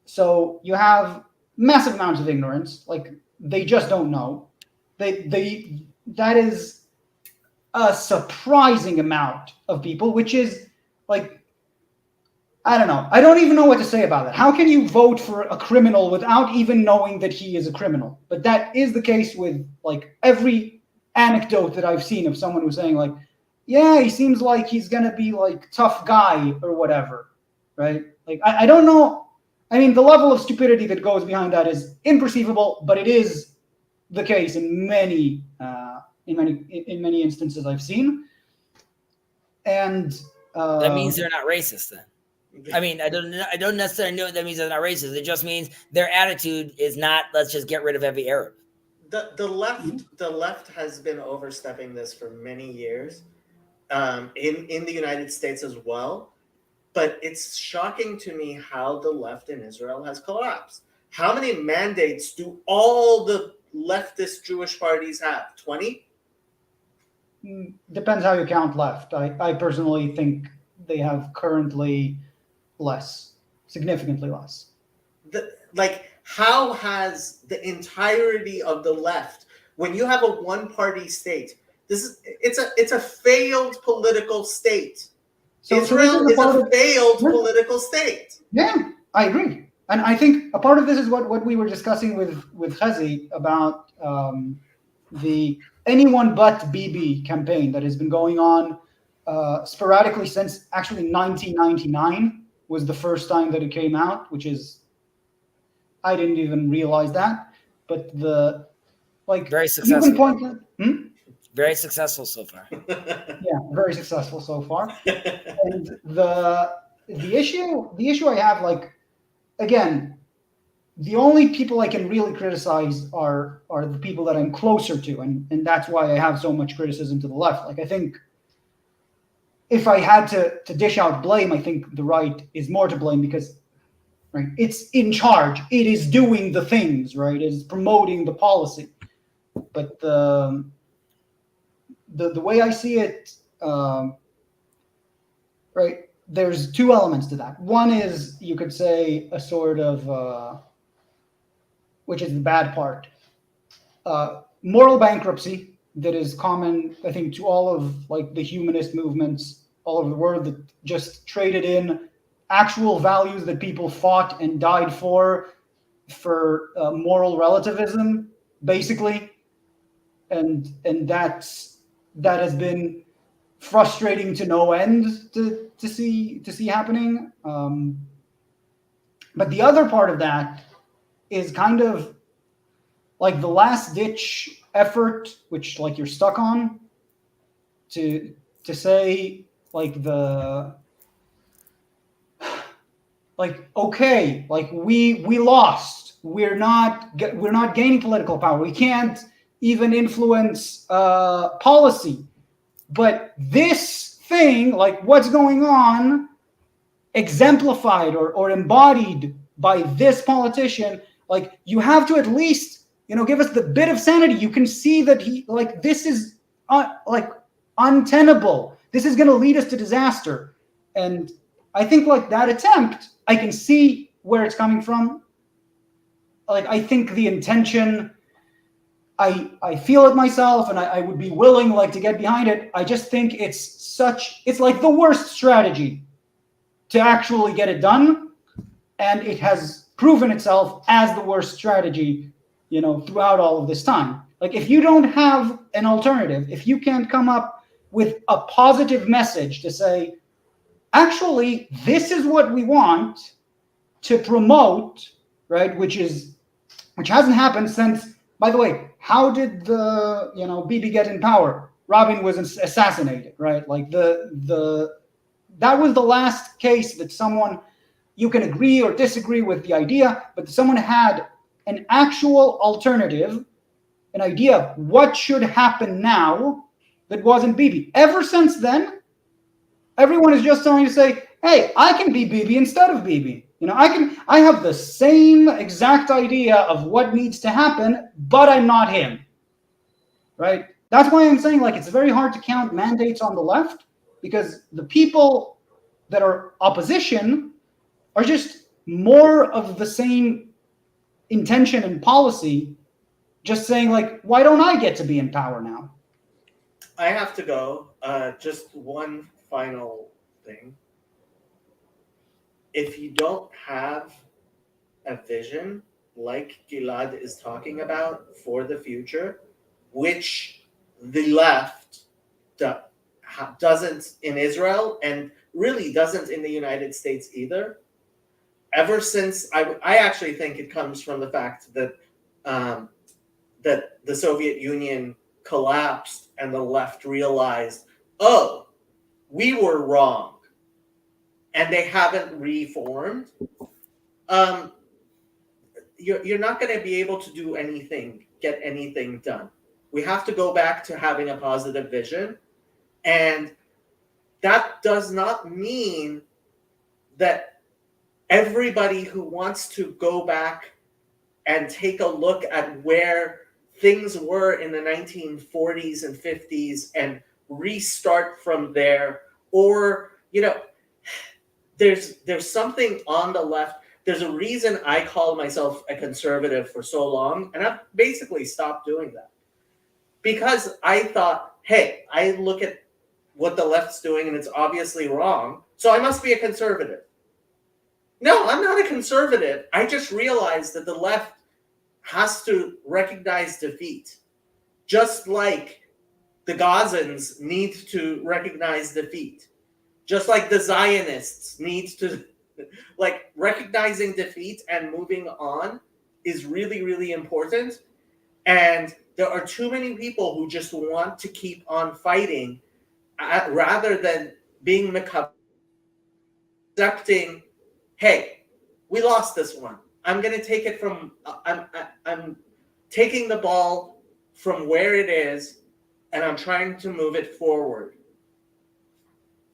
So you have massive amounts of ignorance. Like they just don't know. That is a surprising amount of people, which is like, I don't know. I don't even know what to say about that. How can you vote for a criminal without even knowing that he is a criminal? But that is the case with like every anecdote that I've seen of someone who's saying like, yeah, he seems like he's going to be like tough guy or whatever. Right. Like, I don't know. I mean, the level of stupidity that goes behind that is imperceivable, but it is the case in many instances I've seen. And that means they're not racist then. I mean, I don't necessarily know what that means they're not racist. It just means their attitude is not, let's just get rid of every Arab. The left has been overstepping this for many years, in the United States as well. But it's shocking to me how the left in Israel has collapsed. How many mandates do all the leftist Jewish parties have? 20? Depends how you count left. I personally think they have currently less, significantly less. How has the entirety of the left, when you have a one-party state, it's a failed political state. So Israel is a failed political state. Yeah, I agree. And I think a part of this is what we were discussing with Chazi about the anyone but Bibi campaign that has been going on sporadically since actually 1999 was the first time that it came out, which is, I didn't even realize that. But very successful. Very successful so far. Yeah, very successful so far. And the issue I have, like, again, the only people I can really criticize are the people that I'm closer to, and that's why I have so much criticism to the left. Like, I think if I had to dish out blame, I think the right is more to blame because, right, it's in charge. It is doing the things, right? It is promoting the policy. But the way I see it, right, there's two elements to that. One is, you could say, a sort of, which is the bad part, moral bankruptcy that is common, I think, to all of like the humanist movements all over the world that just traded in actual values that people fought and died for moral relativism, basically, and that has been frustrating to no end to see happening. But the other part of that is kind of like the last ditch effort, which like you're stuck on, to say like okay, like we lost. We're not gaining political power. We can't even influence policy. But this thing, like what's going on, exemplified or embodied by this politician, like, you have to at least, give us the bit of sanity. You can see that this is untenable. This is going to lead us to disaster. And I think like that attempt, I can see where it's coming from. Like, I think the intention, I feel it myself, and I would be willing to get behind it. I just think it's like the worst strategy to actually get it done. And it has proven itself as the worst strategy, throughout all of this time. Like, if you don't have an alternative, if you can't come up with a positive message to say, actually, this is what we want to promote, right? Which hasn't happened since, by the way, how did the, Bibi get in power? Rabin was assassinated, right? Like that was the last case that someone, you can agree or disagree with the idea, but someone had an actual alternative, an idea of what should happen now that wasn't Bibi. Ever since then, everyone is just telling you to say, hey, I can be Bibi instead of Bibi. I have the same exact idea of what needs to happen, but I'm not him, right? That's why I'm saying it's very hard to count mandates on the left, because the people that are opposition are just more of the same intention and policy, just saying why don't I get to be in power now? I have to go. Just one final thing. If you don't have a vision like Gilad is talking about for the future, which the left doesn't in Israel and really doesn't in the United States either, ever since I actually think it comes from the fact that that the Soviet Union collapsed and the left realized, oh, we were wrong, and they haven't reformed. You're not going to be able to do anything, get anything done. We have to go back to having a positive vision, and that does not mean that everybody who wants to go back and take a look at where things were in the 1940s and 50s and restart from there, or there's something on the left. There's a reason I called myself a conservative for so long, and I've basically stopped doing that because I thought, hey, I look at what the left's doing and it's obviously wrong, so I must be a conservative. No, I'm not a conservative. I just realized that the left has to recognize defeat, just like the Gazans need to recognize defeat, just like the Zionists need to, recognizing defeat and moving on is really, really important. And there are too many people who just want to keep on fighting rather than being accepting, hey, we lost this one. I'm going to take it from, I'm taking the ball from where it is and I'm trying to move it forward.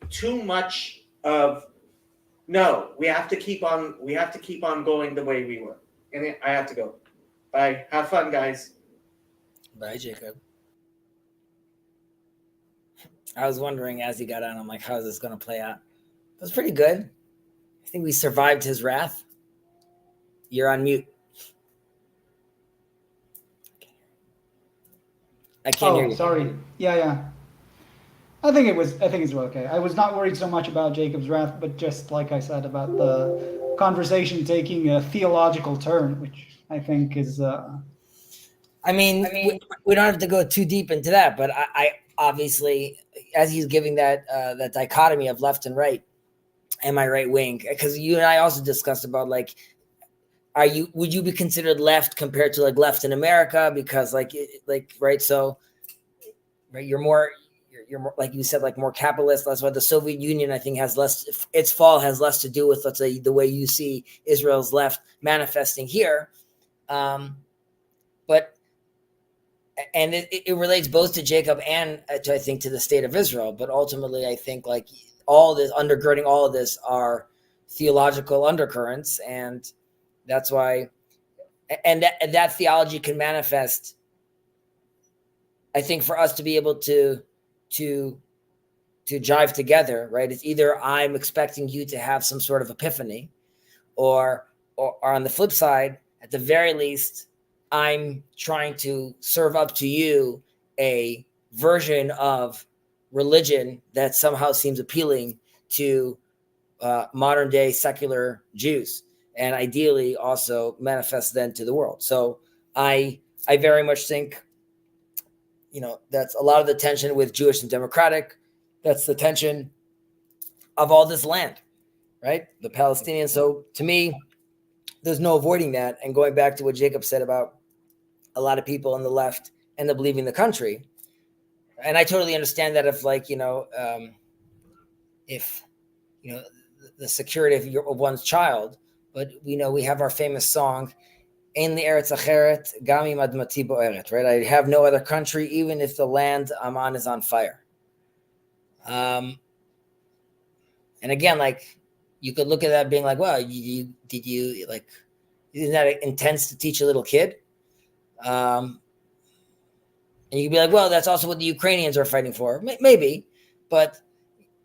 Too much of, no, we have to keep on going the way we were. And I have to go. Bye. Have fun, guys. Bye, Jacob. I was wondering as he got on, I'm like, how is this going to play out? It was pretty good. I think we survived his wrath. You're on mute. I can't hear you. Sorry. Yeah. I think it's okay. I was not worried so much about Jacob's wrath, but just like I said about the conversation taking a theological turn, which I think is. I mean, we don't have to go too deep into that, but I obviously, as he's giving that dichotomy of left and right, and my right wing, because you and I also discussed about would you be considered left compared to left in America? Because right, so right, you're more like you said, more capitalist. That's why the Soviet Union, I think, has less. Its fall has less to do with, let's say, the way you see Israel's left manifesting here. But it relates both to Jacob and I think to the state of Israel. But ultimately, I think all this undergirding all of this are theological undercurrents, and That's why, and that theology can manifest. I think for us to be able to jive together, right? It's either I'm expecting you to have some sort of epiphany, or on the flip side, at the very least, I'm trying to serve up to you a version of religion that somehow seems appealing to modern day secular Jews, and ideally also manifest then to the world. So I very much think, that's a lot of the tension with Jewish and democratic. That's the tension of all this land, right? The Palestinians. So to me, there's no avoiding that. And going back to what Jacob said about a lot of people on the left end up leaving the country. And I totally understand that if the security of one's child, but we have our famous song, Ein li eretz acheret, gam im admati bo'eret, right? I have no other country, even if the land I'm on is on fire. And again, you could look at that being like, well, isn't that intense to teach a little kid? And you could be like, well, that's also what the Ukrainians are fighting for. Maybe, but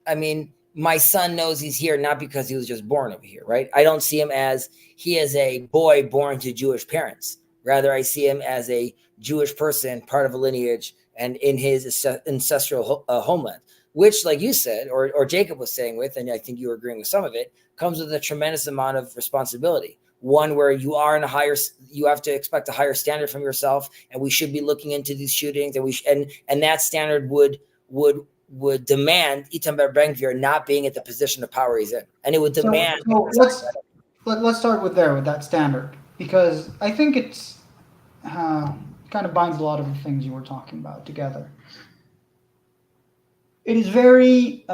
I mean, my son knows he's here not because he was just born over here, right? I don't see him as he is a boy born to Jewish parents. Rather, I see him as a Jewish person, part of a lineage, and in his ancestral homeland, which, like you said, or Jacob was saying with, and I think you were agreeing with some of it, comes with a tremendous amount of responsibility. One where you have to expect a higher standard from yourself, and we should be looking into these shootings, and that standard would demand Itamar Ben-Gvir not being at the position of power he's in, and it would demand. So let's start with that standard, because I think it's kind of binds a lot of the things you were talking about together. It is very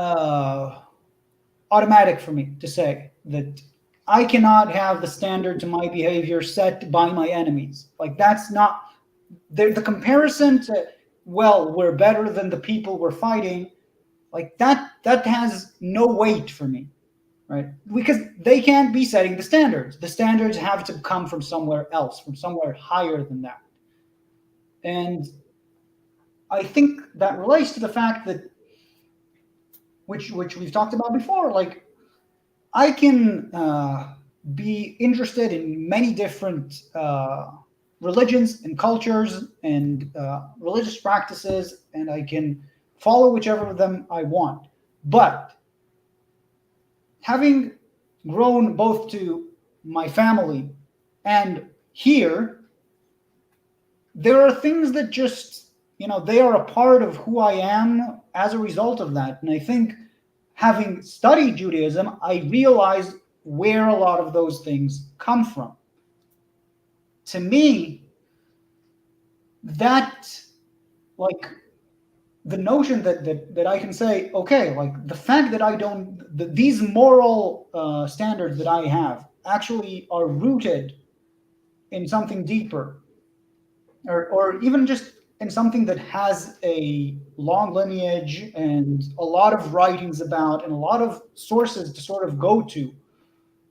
automatic for me to say that I cannot have the standard to my behavior set by my enemies. That's not the comparison to, well, we're better than the people we're fighting. That has no weight for me, right? Because they can't be setting the standards. The standards have to come from somewhere else, from somewhere higher than that. And I think that relates to the fact that, which we've talked about before, I can be interested in many different religions and cultures and religious practices, and I can follow whichever of them I want. But having grown both to my family and here, there are things that just, they are a part of who I am as a result of that. And I think having studied Judaism, I realized where a lot of those things come from. To me, that, the notion that I can say, okay, the fact that these moral standards that I have actually are rooted in something deeper, or even just in something that has a long lineage and a lot of writings about and a lot of sources to sort of go to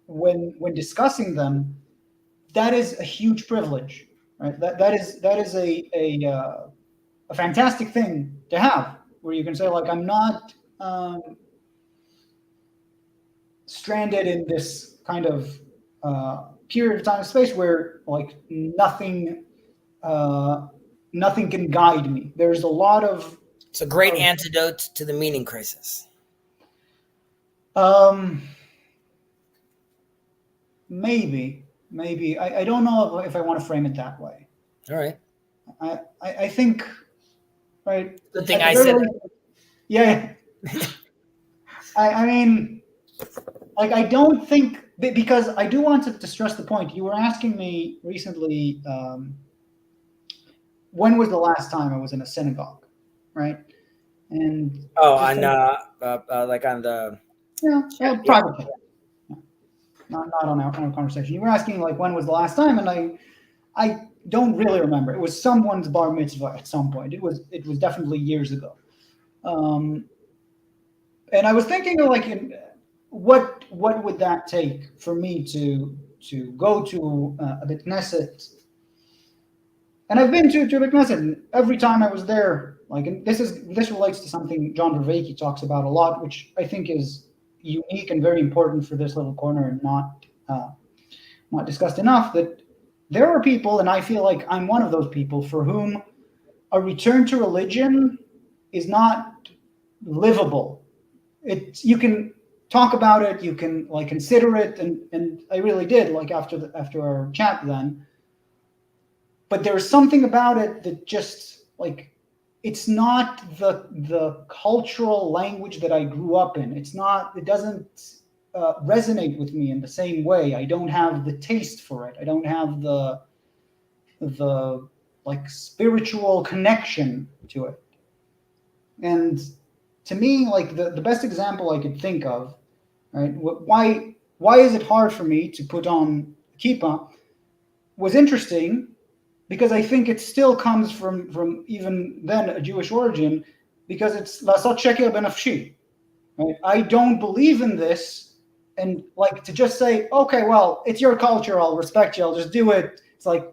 when discussing them, that is a huge privilege, right? That is a fantastic thing to have, where you can say, I'm not stranded in this kind of period of time and space where nothing can guide me. There's a lot of. It's a great antidote to the meaning crisis. Maybe. I don't know if I want to frame it that way. All right. I think, right. Good thing I said. Yeah. I mean, I don't think, because I do want to stress the point. You were asking me recently, when was the last time I was in a synagogue, right? And on the private, not on our conversation. You were asking when was the last time, and I don't really remember. It was someone's bar mitzvah at some point. It was definitely years ago, and I was thinking what would that take for me to go to a Beit Knesset, and I've been to a Beit Knesset, and every time I was there, like, and this relates to something John Vervaeke talks about a lot, which I think is unique and very important for this little corner, and not discussed enough. That there are people, and I feel like I'm one of those people, for whom a return to religion is not livable. You can talk about it, you can like consider it, and I really did, like, after our chat then. But there's something about it that just, like, it's not the cultural language that I grew up in. It doesn't resonate with me in the same way. I don't have the taste for it. I don't have the like spiritual connection to it. And to me, like, the best example I could think of, right? Why is it hard for me to put on kippah? Was interesting because I think it still comes from even then a Jewish origin, because it's lasot sheker benafshi. Right? I don't believe in this, and like to just say, okay, well, it's your culture, I'll respect you, I'll just do it. It's like,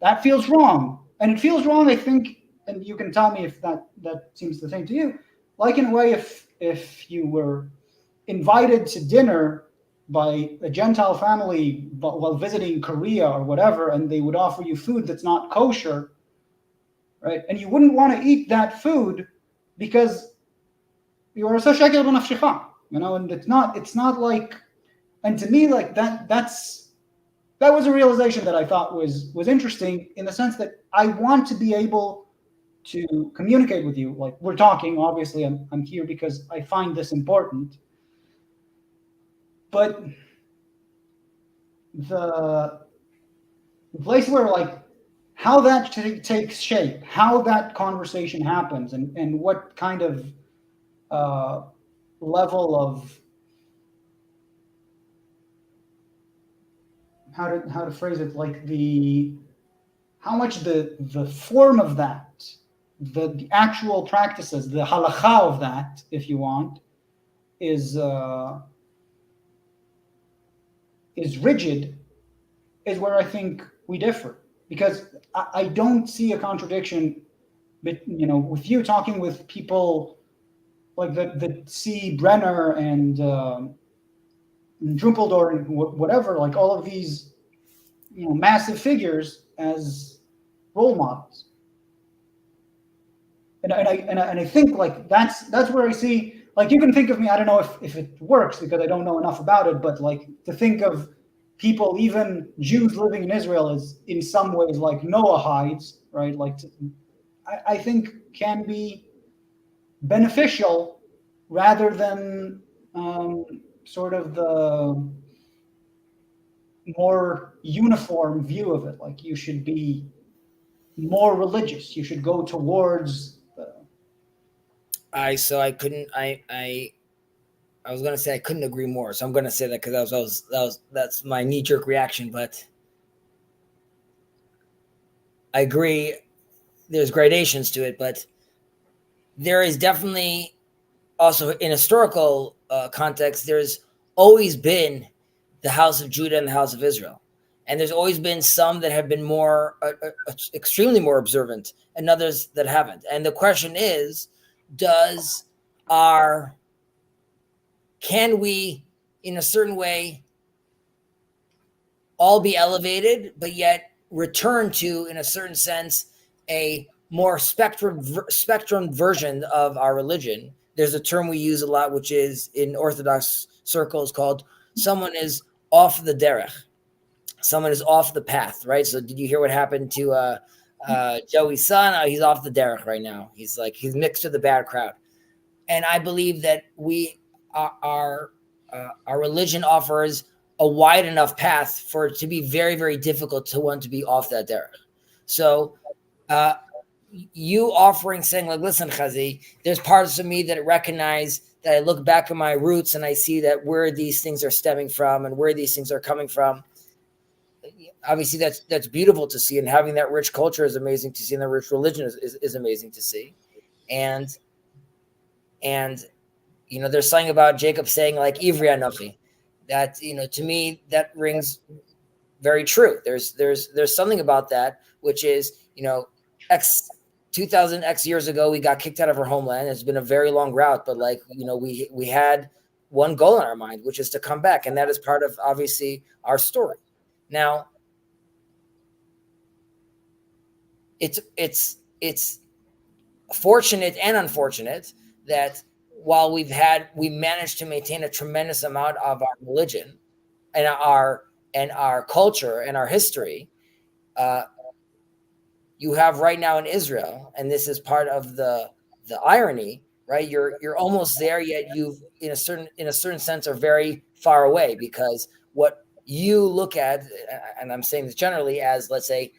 that feels wrong, and it feels wrong, I think, and you can tell me if that seems the same to you. Like, in a way, if you were invited to dinner by a Gentile family while visiting Korea or whatever, and they would offer you food that's not kosher, right? And you wouldn't want to eat that food because you are so shekel b'nafshecha, and it's not like, and to me, like, that was a realization that I thought was interesting, in the sense that I want to be able to communicate with you. Like, we're talking, obviously, I'm here because I find this important. But the place where, like, how that takes shape, how that conversation happens, and what kind of level of how to phrase it, like how much the form of that, the actual practices, the halacha of that, if you want, is rigid, is where I think we differ. Because I don't see a contradiction, but with you talking with people like that see Brenner and Trumpeldor and whatever, like all of these massive figures as role models. And I think, like, that's where I see, like, you can think of me, I don't know if it works because I don't know enough about it, but like to think of people, even Jews living in Israel, as in some ways like Noahides, right? Like, I think can be beneficial rather than sort of the more uniform view of it. Like, you should be more religious. You should go towards. I was gonna say I couldn't agree more. So I'm gonna say that because that's my knee-jerk reaction. But I agree. There's gradations to it, but there is definitely also, in historical context, there's always been the house of Judah and the house of Israel. And there's always been some that have been more, extremely more observant, and others that haven't. And the question is, can we, in a certain way, all be elevated, but yet return to, in a certain sense, a more spectrum version of our religion? There's a term we use a lot, which is in Orthodox circles called someone is off the derech. Someone is off the path, right? So did you hear what happened to Joey's son? He's off the derech right now. He's mixed with the bad crowd. And I believe that our religion offers a wide enough path for it to be very, very difficult to want to be off that derech. So you saying, like, listen, Chazi, there's parts of me that recognize that I look back at my roots and I see that where these things are stemming from and where these things are coming from. Obviously, that's beautiful to see, and having that rich culture is amazing to see, and the rich religion is amazing to see. And there's something about Jacob saying, like, Ivri Anochi, that, to me, that rings very true. There's something about that, which is, X 2000 X years ago, we got kicked out of our homeland. It's been a very long route, but like, we had one goal in our mind, which is to come back. And that is part of, obviously, our story. Now, it's fortunate and unfortunate that while we managed to maintain a tremendous amount of our religion and our culture and our history, you have right now in Israel, and this is part of the irony, right? You're almost there, yet you, in a certain sense, are very far away, because what you look at, and I'm saying this generally, as, let's say,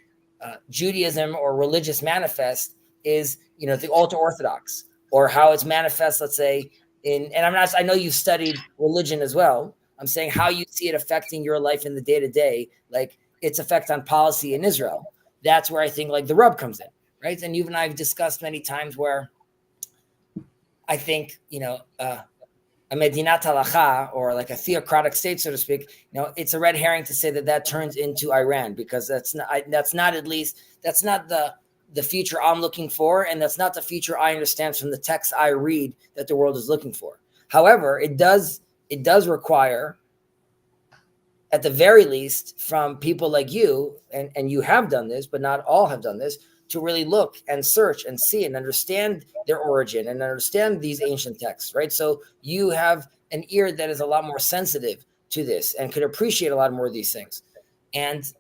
Judaism or religious manifest is, the ultra Orthodox, or how it's manifest, let's say, I know you've studied religion as well. I'm saying how you see it affecting your life in the day to day, like its effect on policy in Israel. That's where I think like the rub comes in, right? And you and I have discussed many times where I think, a medinat halacha, or like a theocratic state, so to speak, it's a red herring to say that turns into Iran, because that's not the future I'm looking for, and that's not the future I understand from the text I read that the world is looking for. However, it does require, at the very least, from people like you, and you have done this, but not all have done this, to really look and search and see and understand their origin and understand these ancient texts, right? So you have an ear that is a lot more sensitive to this and could appreciate a lot more of these things, and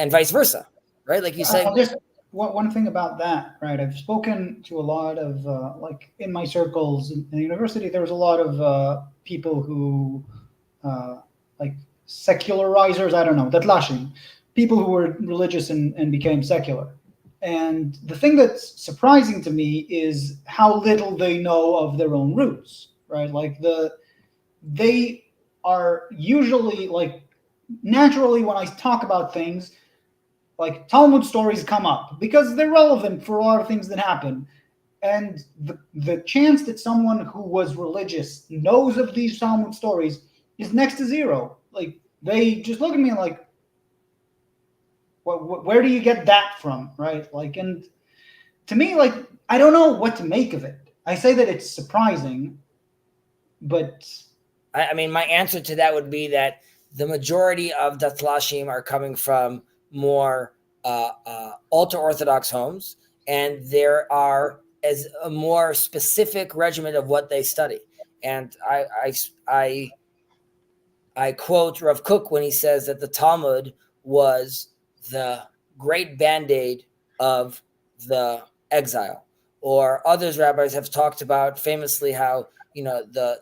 vice versa, right? Like you said. Just one thing about that, right? I've spoken to a lot of, like in my circles in the university, there was a lot of people who, like secularizers, I don't know, datlashim, people who were religious and became secular. And the thing that's surprising to me is how little they know of their own roots, right? Like they are usually, like, naturally, when I talk about things, like Talmud stories come up because they're relevant for a lot of things that happen. And the chance that someone who was religious knows of these Talmud stories is next to zero. Like, they just look at me and like, where do you get that from, right? Like, and to me, like, I don't know what to make of it. I say that it's surprising, but I mean, my answer to that would be that the majority of datlashim are coming from more ultra-Orthodox homes, and there are as a more specific regimen of what they study. And I quote Rav Kook when he says that the Talmud was the great band-aid of the exile. Or others rabbis have talked about famously how, the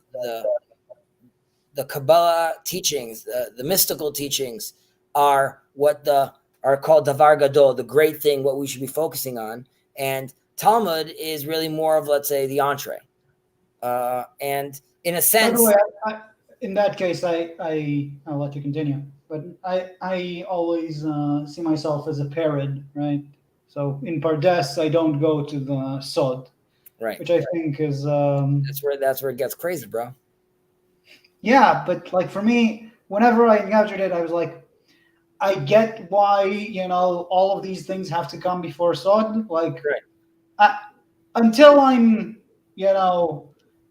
Kabbalah teachings, the mystical teachings, are what are called davar gadol, the great thing, what we should be focusing on. And Talmud is really more of, let's say, the entree. And in a sense, by the way, in that case, I'll let you continue. But I always see myself as a parod, right? So in Pardes, I don't go to the Sod, right? Which I think is that's where it gets crazy, bro. Yeah, but like for me, whenever I encountered it, I was like, I get why all of these things have to come before Sod. Like, right. Until I'm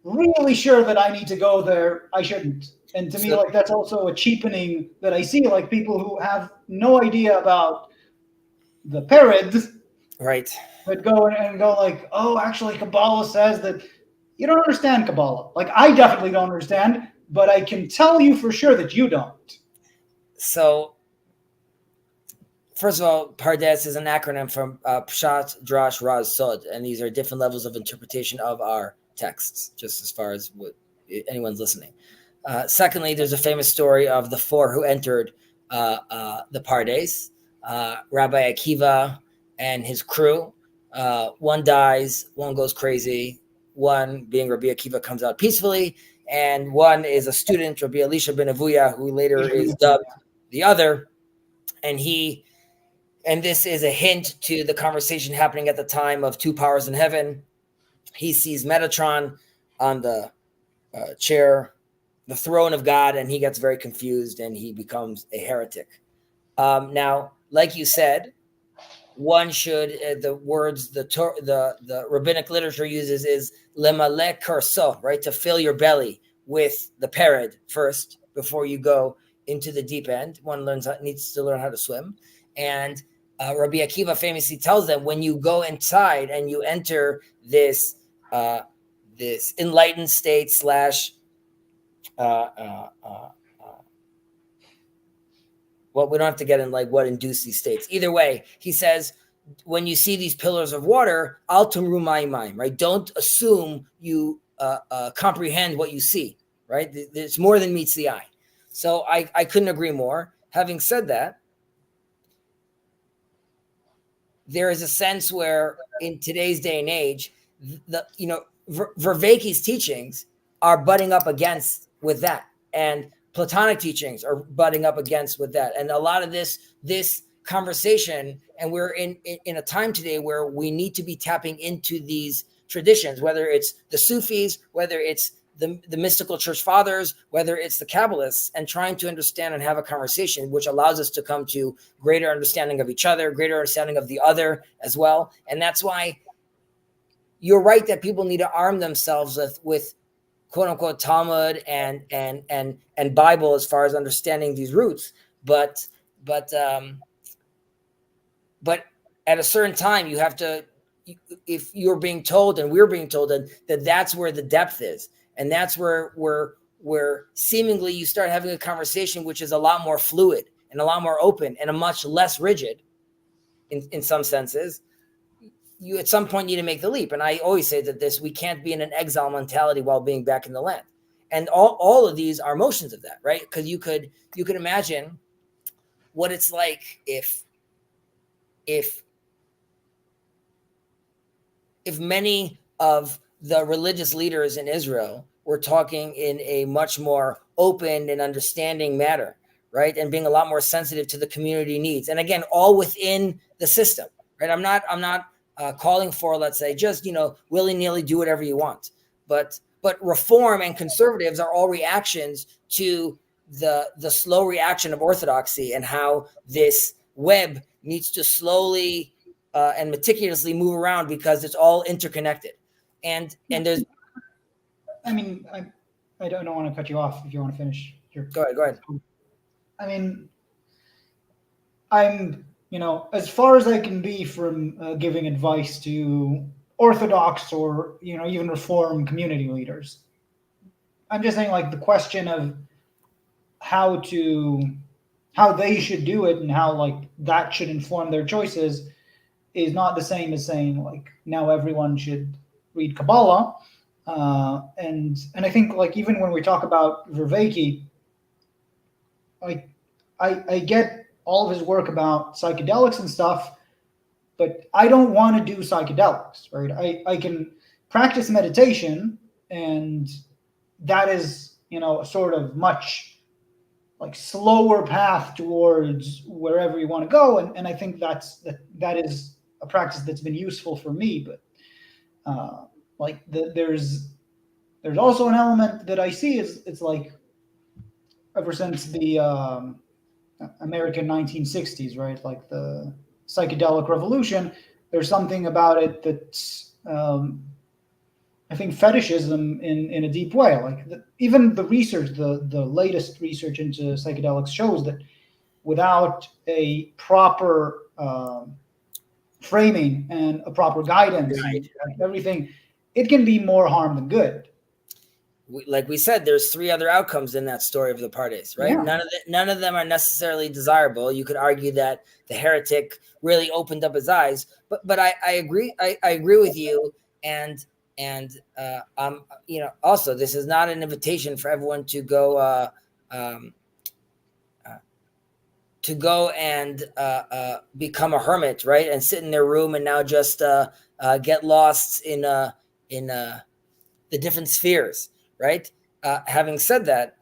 really sure that I need to go there, I shouldn't. And to me, like, that's also a cheapening that I see, like people who have no idea about the parod, right? But go like, oh, actually, Kabbalah says that. You don't understand Kabbalah. Like, I definitely don't understand, but I can tell you for sure that you don't. So, first of all, Pardes is an acronym from Pshat, Drash, Raz, Sod, and these are different levels of interpretation of our texts, just as far as what anyone's listening. Secondly, there's a famous story of the four who entered the Pardes, Rabbi Akiva and his crew. One dies, one goes crazy, one, being Rabbi Akiva, comes out peacefully, and one is a student, Rabbi Elisha ben Avuya, who later is dubbed the other. And this is a hint to the conversation happening at the time of two powers in heaven. He sees Metatron on the chair, the throne of God, and he gets very confused and he becomes a heretic. Now, like you said, one should the words the rabbinic literature uses is lemalek karso, right, to fill your belly with the pered first before you go into the deep end. One needs to learn how to swim, and Rabbi Akiva famously tells them when you go inside and you enter this this enlightened state slash well, we don't have to get in like what induced these states. Either way, he says, when you see these pillars of water, al tumru ma'imim, right? Don't assume you comprehend what you see, right? It's more than meets the eye. So I couldn't agree more. Having said that, there is a sense where in today's day and age, Vervaeke's teachings are butting up against with that, and Platonic teachings are butting up against with that, and a lot of this conversation. And we're in a time today where we need to be tapping into these traditions, whether it's the Sufis, whether it's the mystical church fathers, whether it's the Kabbalists, and trying to understand and have a conversation, which allows us to come to greater understanding of each other, greater understanding of the other as well. And that's why you're right that people need to arm themselves with quote unquote Talmud and Bible as far as understanding these roots. But at a certain time, you have to, if you're being told and we're being told that that's where the depth is. And that's where seemingly you start having a conversation, which is a lot more fluid and a lot more open and a much less rigid in some senses. You at some point need to make the leap. And I always say that we can't be in an exile mentality while being back in the land. And all of these are motions of that, right? Because you could imagine what it's like if many of the religious leaders in Israel were talking in a much more open and understanding manner, right? And being a lot more sensitive to the community needs. And again, all within the system, right? I'm not calling for, let's say, just, willy-nilly do whatever you want. But reform and conservatives are all reactions to the slow reaction of orthodoxy and how this web needs to slowly and meticulously move around because it's all interconnected. And there's, I mean, I don't want to cut you off if you want to finish your. Go ahead. I mean, I'm, as far as I can be from giving advice to Orthodox or, even Reform community leaders. I'm just saying, like, the question of how they should do it and how, like, that should inform their choices is not the same as saying, like, now everyone should read Kabbalah. And I think, like, even when we talk about Vervaeke, like, I get all of his work about psychedelics and stuff, but I don't want to do psychedelics, right? I can practice meditation, and that is, a sort of much like slower path towards wherever you want to go. And I think that is a practice that's been useful for me. But there's also an element that I see is it's like ever since the American 1960s, right? Like the psychedelic revolution, there's something about it that's I think fetishism in a deep way. Like even the research, the latest research into psychedelics shows that without a proper framing and a proper guidance, Right. and everything, it can be more harm than good. Like we said, there's three other outcomes in that story of the parties, right? Yeah. None of them are necessarily desirable. You could argue that the heretic really opened up his eyes, but I agree. I agree with you. And also this is not an invitation for everyone to go and become a hermit, right? And sit in their room and now just get lost in the different spheres. Right. Having said that,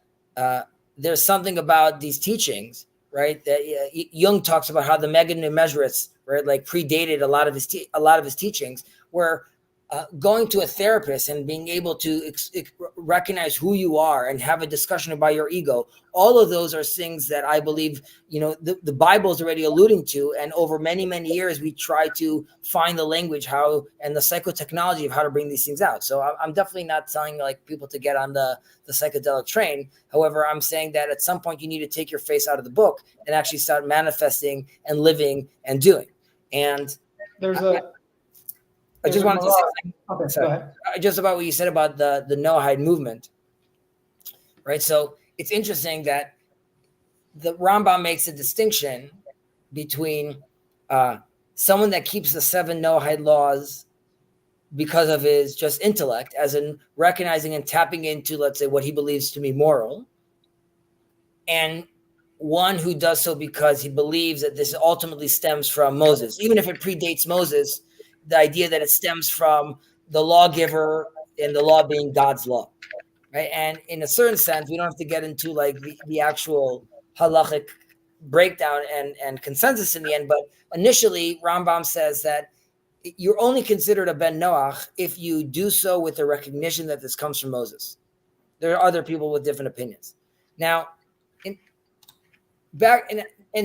there's something about these teachings, right? That Jung talks about how the Megan Numerists, right, like predated a lot of his teachings, where going to a therapist and being able to recognize who you are and have a discussion about your ego, all of those are things that I believe, the Bible is already alluding to. And over many, many years, we try to find the language and the psychotechnology of how to bring these things out. So I'm definitely not telling like people to get on the psychedelic train. However, I'm saying that at some point you need to take your face out of the book and actually start manifesting and living and doing. And I just wanted to say something. Okay, go ahead. Just about what you said about the Noahide movement, right? So it's interesting that the Rambam makes a distinction between someone that keeps the 7 Noahide laws because of his just intellect, as in recognizing and tapping into, let's say, what he believes to be moral, and one who does so because he believes that this ultimately stems from Moses, even if it predates Moses. The idea that it stems from the lawgiver and the law being God's law, right? And in a certain sense, we don't have to get into like the actual halachic breakdown and consensus in the end. But initially, Rambam says that you're only considered a Ben Noach if you do so with the recognition that this comes from Moses. There are other people with different opinions. Now, and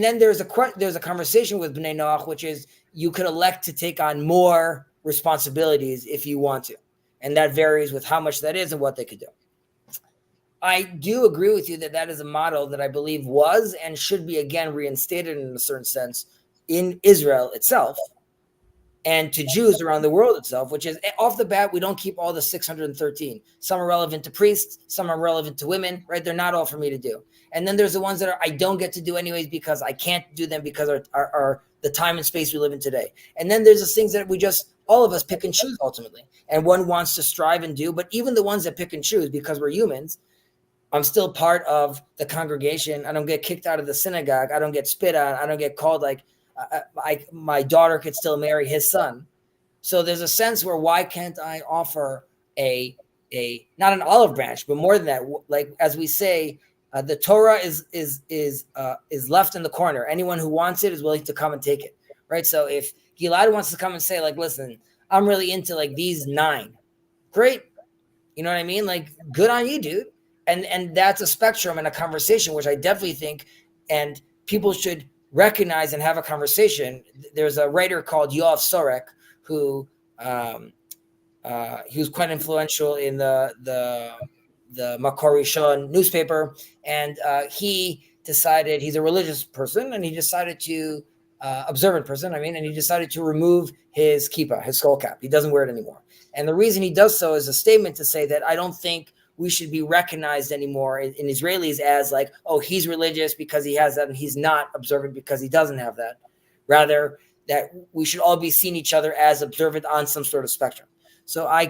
then there's a conversation with Bnei Noach, which is you could elect to take on more responsibilities if you want to. And that varies with how much that is and what they could do. I do agree with you that is a model that I believe was and should be again reinstated in a certain sense in Israel itself and to Jews around the world itself, which is off the bat, we don't keep all the 613. Some are relevant to priests, some are relevant to women, right? They're not all for me to do. And then there's the ones that I don't get to do anyways because I can't do them because are the time and space we live in today. And then there's the things that all of us pick and choose ultimately. And one wants to strive and do, but even the ones that pick and choose because we're humans, I'm still part of the congregation. I don't get kicked out of the synagogue. I don't get spit on. I don't get called like my daughter could still marry his son. So there's a sense where why can't I offer a not an olive branch, but more than that, like as we say, the Torah is left in the corner. Anyone who wants it is willing to come and take it, right? So if Gilad wants to come and say, like, listen, I'm really into like these 9, great. You know what I mean? Like, good on you, dude. And that's a spectrum and a conversation, which I definitely think, and people should recognize and have a conversation. There's a writer called Yoav Sorek who he was quite influential in the Makor Rishon newspaper, and he decided, he's a religious person, and he decided to observant person, and he decided to remove his kippah, his skull cap. He doesn't wear it anymore. And the reason he does so is a statement to say that I don't think we should be recognized anymore in Israelis as like, oh, he's religious because he has that, and he's not observant because he doesn't have that. Rather, that we should all be seeing each other as observant on some sort of spectrum. So I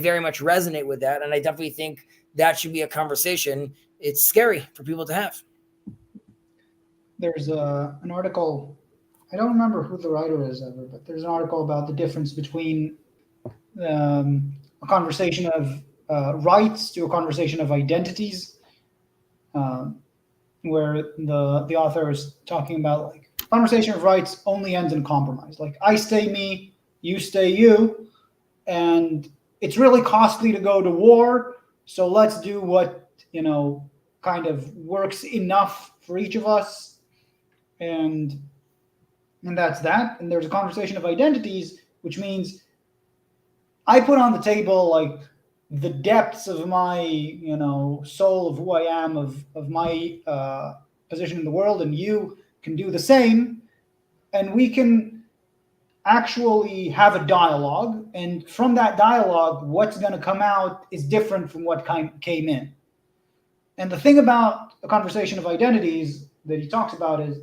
very much resonate with that, and I definitely think that should be a conversation. It's scary for people to have. There's an article, I don't remember who the writer is ever, but there's an article about the difference between a conversation of rights to a conversation of identities, where the author is talking about like conversation of rights only ends in compromise. Like I stay me, you stay you, and it's really costly to go to war. So let's do what, kind of works enough for each of us. And that's that. And there's a conversation of identities, which means I put on the table like the depths of my, soul of who I am, of my position in the world, and you can do the same, and we can actually have a dialogue. And from that dialogue, what's going to come out is different from what came in. And the thing about a conversation of identities that he talks about is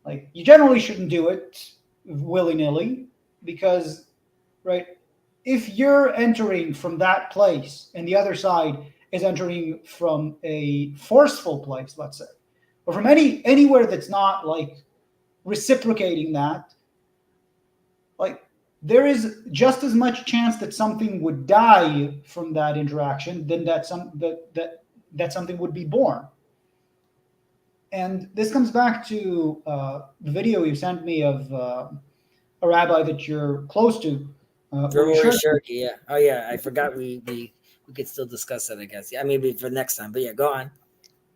like you generally shouldn't do it willy-nilly because, right, if you're entering from that place and the other side is entering from a forceful place, let's say, or from anywhere that's not like reciprocating that, like there is just as much chance that something would die from that interaction than that something would be born. And this comes back to the video you sent me of a rabbi that you're close to, Uri Shirky, yeah. Oh yeah, I forgot we could still discuss that, I guess. Yeah, maybe for next time. But yeah, go on.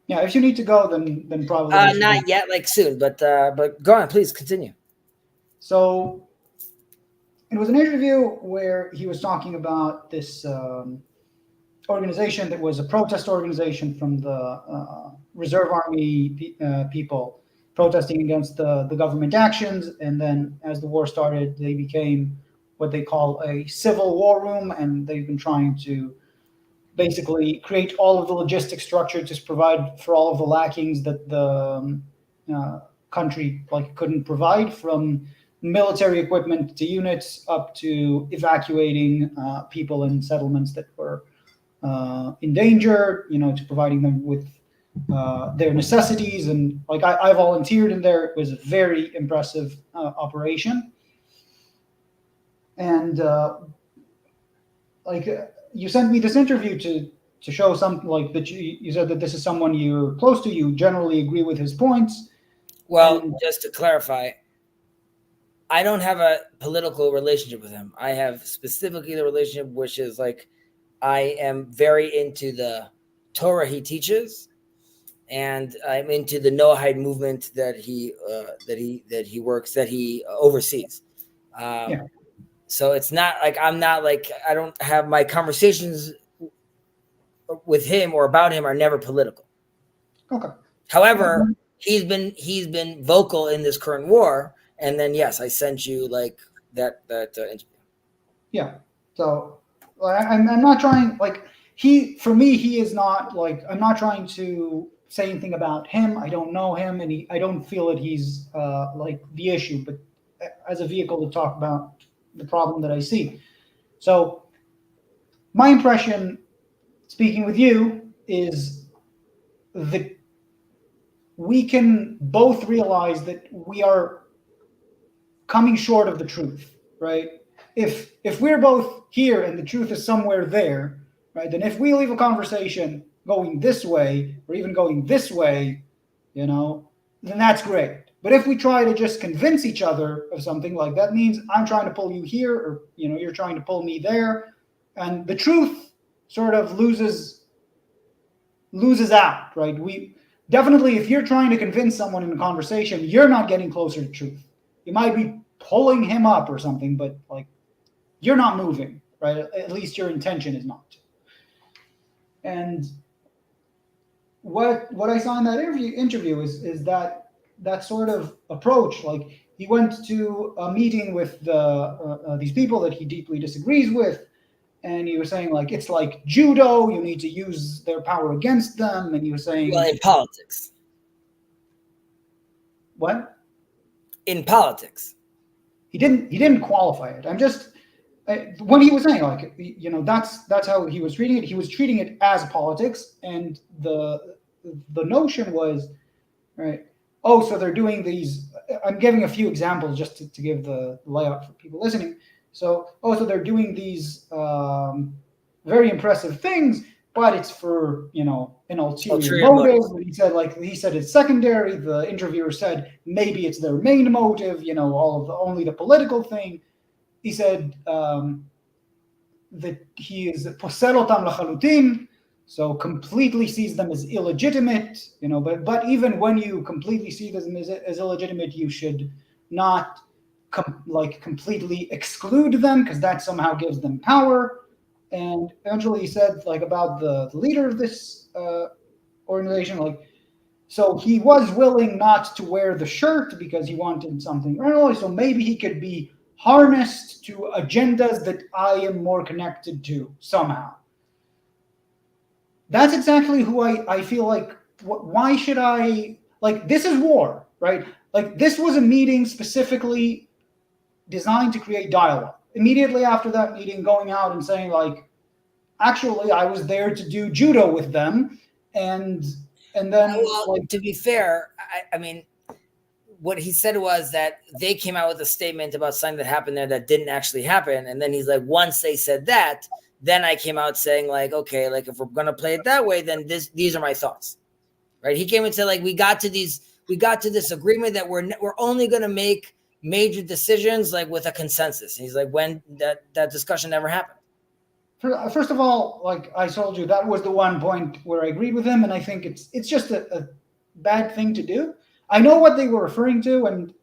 Yeah, if you need to go, then probably we should go. Not yet, like soon, but go on, please continue. So it was an interview where he was talking about this organization that was a protest organization from the Reserve Army people protesting against the government actions. And then as the war started, they became what they call a civil war room, and they've been trying to basically create all of the logistic structure to provide for all of the lackings that the country like couldn't provide, from military equipment to units up to evacuating people in settlements that were in danger, to providing them with their necessities. And like I volunteered in there. It was a very impressive operation. And you sent me this interview to show something like that. You said that this is someone you're close to. You generally agree with his points. Well, just to clarify, I don't have a political relationship with him. I have specifically the relationship which is like I am very into the Torah he teaches, and I'm into the Noahide movement that he oversees. Yeah. So it's not like I don't have my conversations with him or about him are never political. Okay. However, he's been vocal in this current war, and then yes, I sent you like that interview. Yeah. So I'm not trying he is not like, I'm not trying to say anything about him. I don't know him, and I don't feel that he's like the issue, but as a vehicle to talk about the problem that I see. So my impression, speaking with you, is that we can both realize that we are coming short of the truth, right? If we're both here and the truth is somewhere there, right, then if we leave a conversation going this way or even going this way, then that's great. But if we try to just convince each other of something, like that means I'm trying to pull you here, or you're trying to pull me there, and the truth sort of loses out, right? We definitely, if you're trying to convince someone in a conversation, you're not getting closer to truth. You might be pulling him up or something, but like you're not moving, right? At least your intention is not. And what I saw in that interview is that sort of approach. Like he went to a meeting with these people that he deeply disagrees with, and he was saying like it's like judo. You need to use their power against them. And he was saying, well, in politics. What? In politics. He didn't qualify it. I'm just when he was saying like that's how he was treating it. He was treating it as politics, and the notion was, right, oh, so they're doing these. I'm giving a few examples just to give the layout for people listening. So they're doing these very impressive things, but it's for an ulterior motive. He said it's secondary. The interviewer said maybe it's their main motive. Only the political thing. He said that he is poser otam lachalutin, so completely sees them as illegitimate. But even when you completely see them as illegitimate, you should not completely exclude them, because that somehow gives them power. And eventually he said about the leader of this organization, so he was willing not to wear the shirt because he wanted something early. So maybe he could be harnessed to agendas that I am more connected to somehow. That's exactly who I feel like. Why should I this is war, right? This was a meeting specifically designed to create dialogue. Immediately after that meeting, going out and saying actually I was there to do judo with them, and then to be fair, I mean, what he said was that they came out with a statement about something that happened there that didn't actually happen, and then he's like, once they said that, then I came out saying okay, if we're gonna play it that way, then these are my thoughts, right? He came and said we got to this agreement that we're only gonna make major decisions like with a consensus. And he's like, when that discussion never happened. First of all, like I told you, that was the one point where I agreed with him, and I think it's just a bad thing to do. I know what they were referring to, and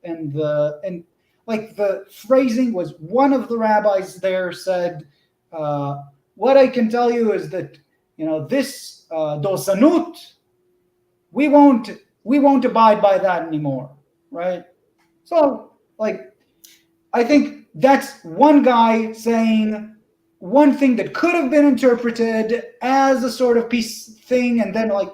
like the phrasing was, one of the rabbis there said, "What I can tell you is that this dosanut, we won't abide by that anymore, right?" So, like, I think that's one guy saying one thing that could have been interpreted as a sort of peace thing, and then, like,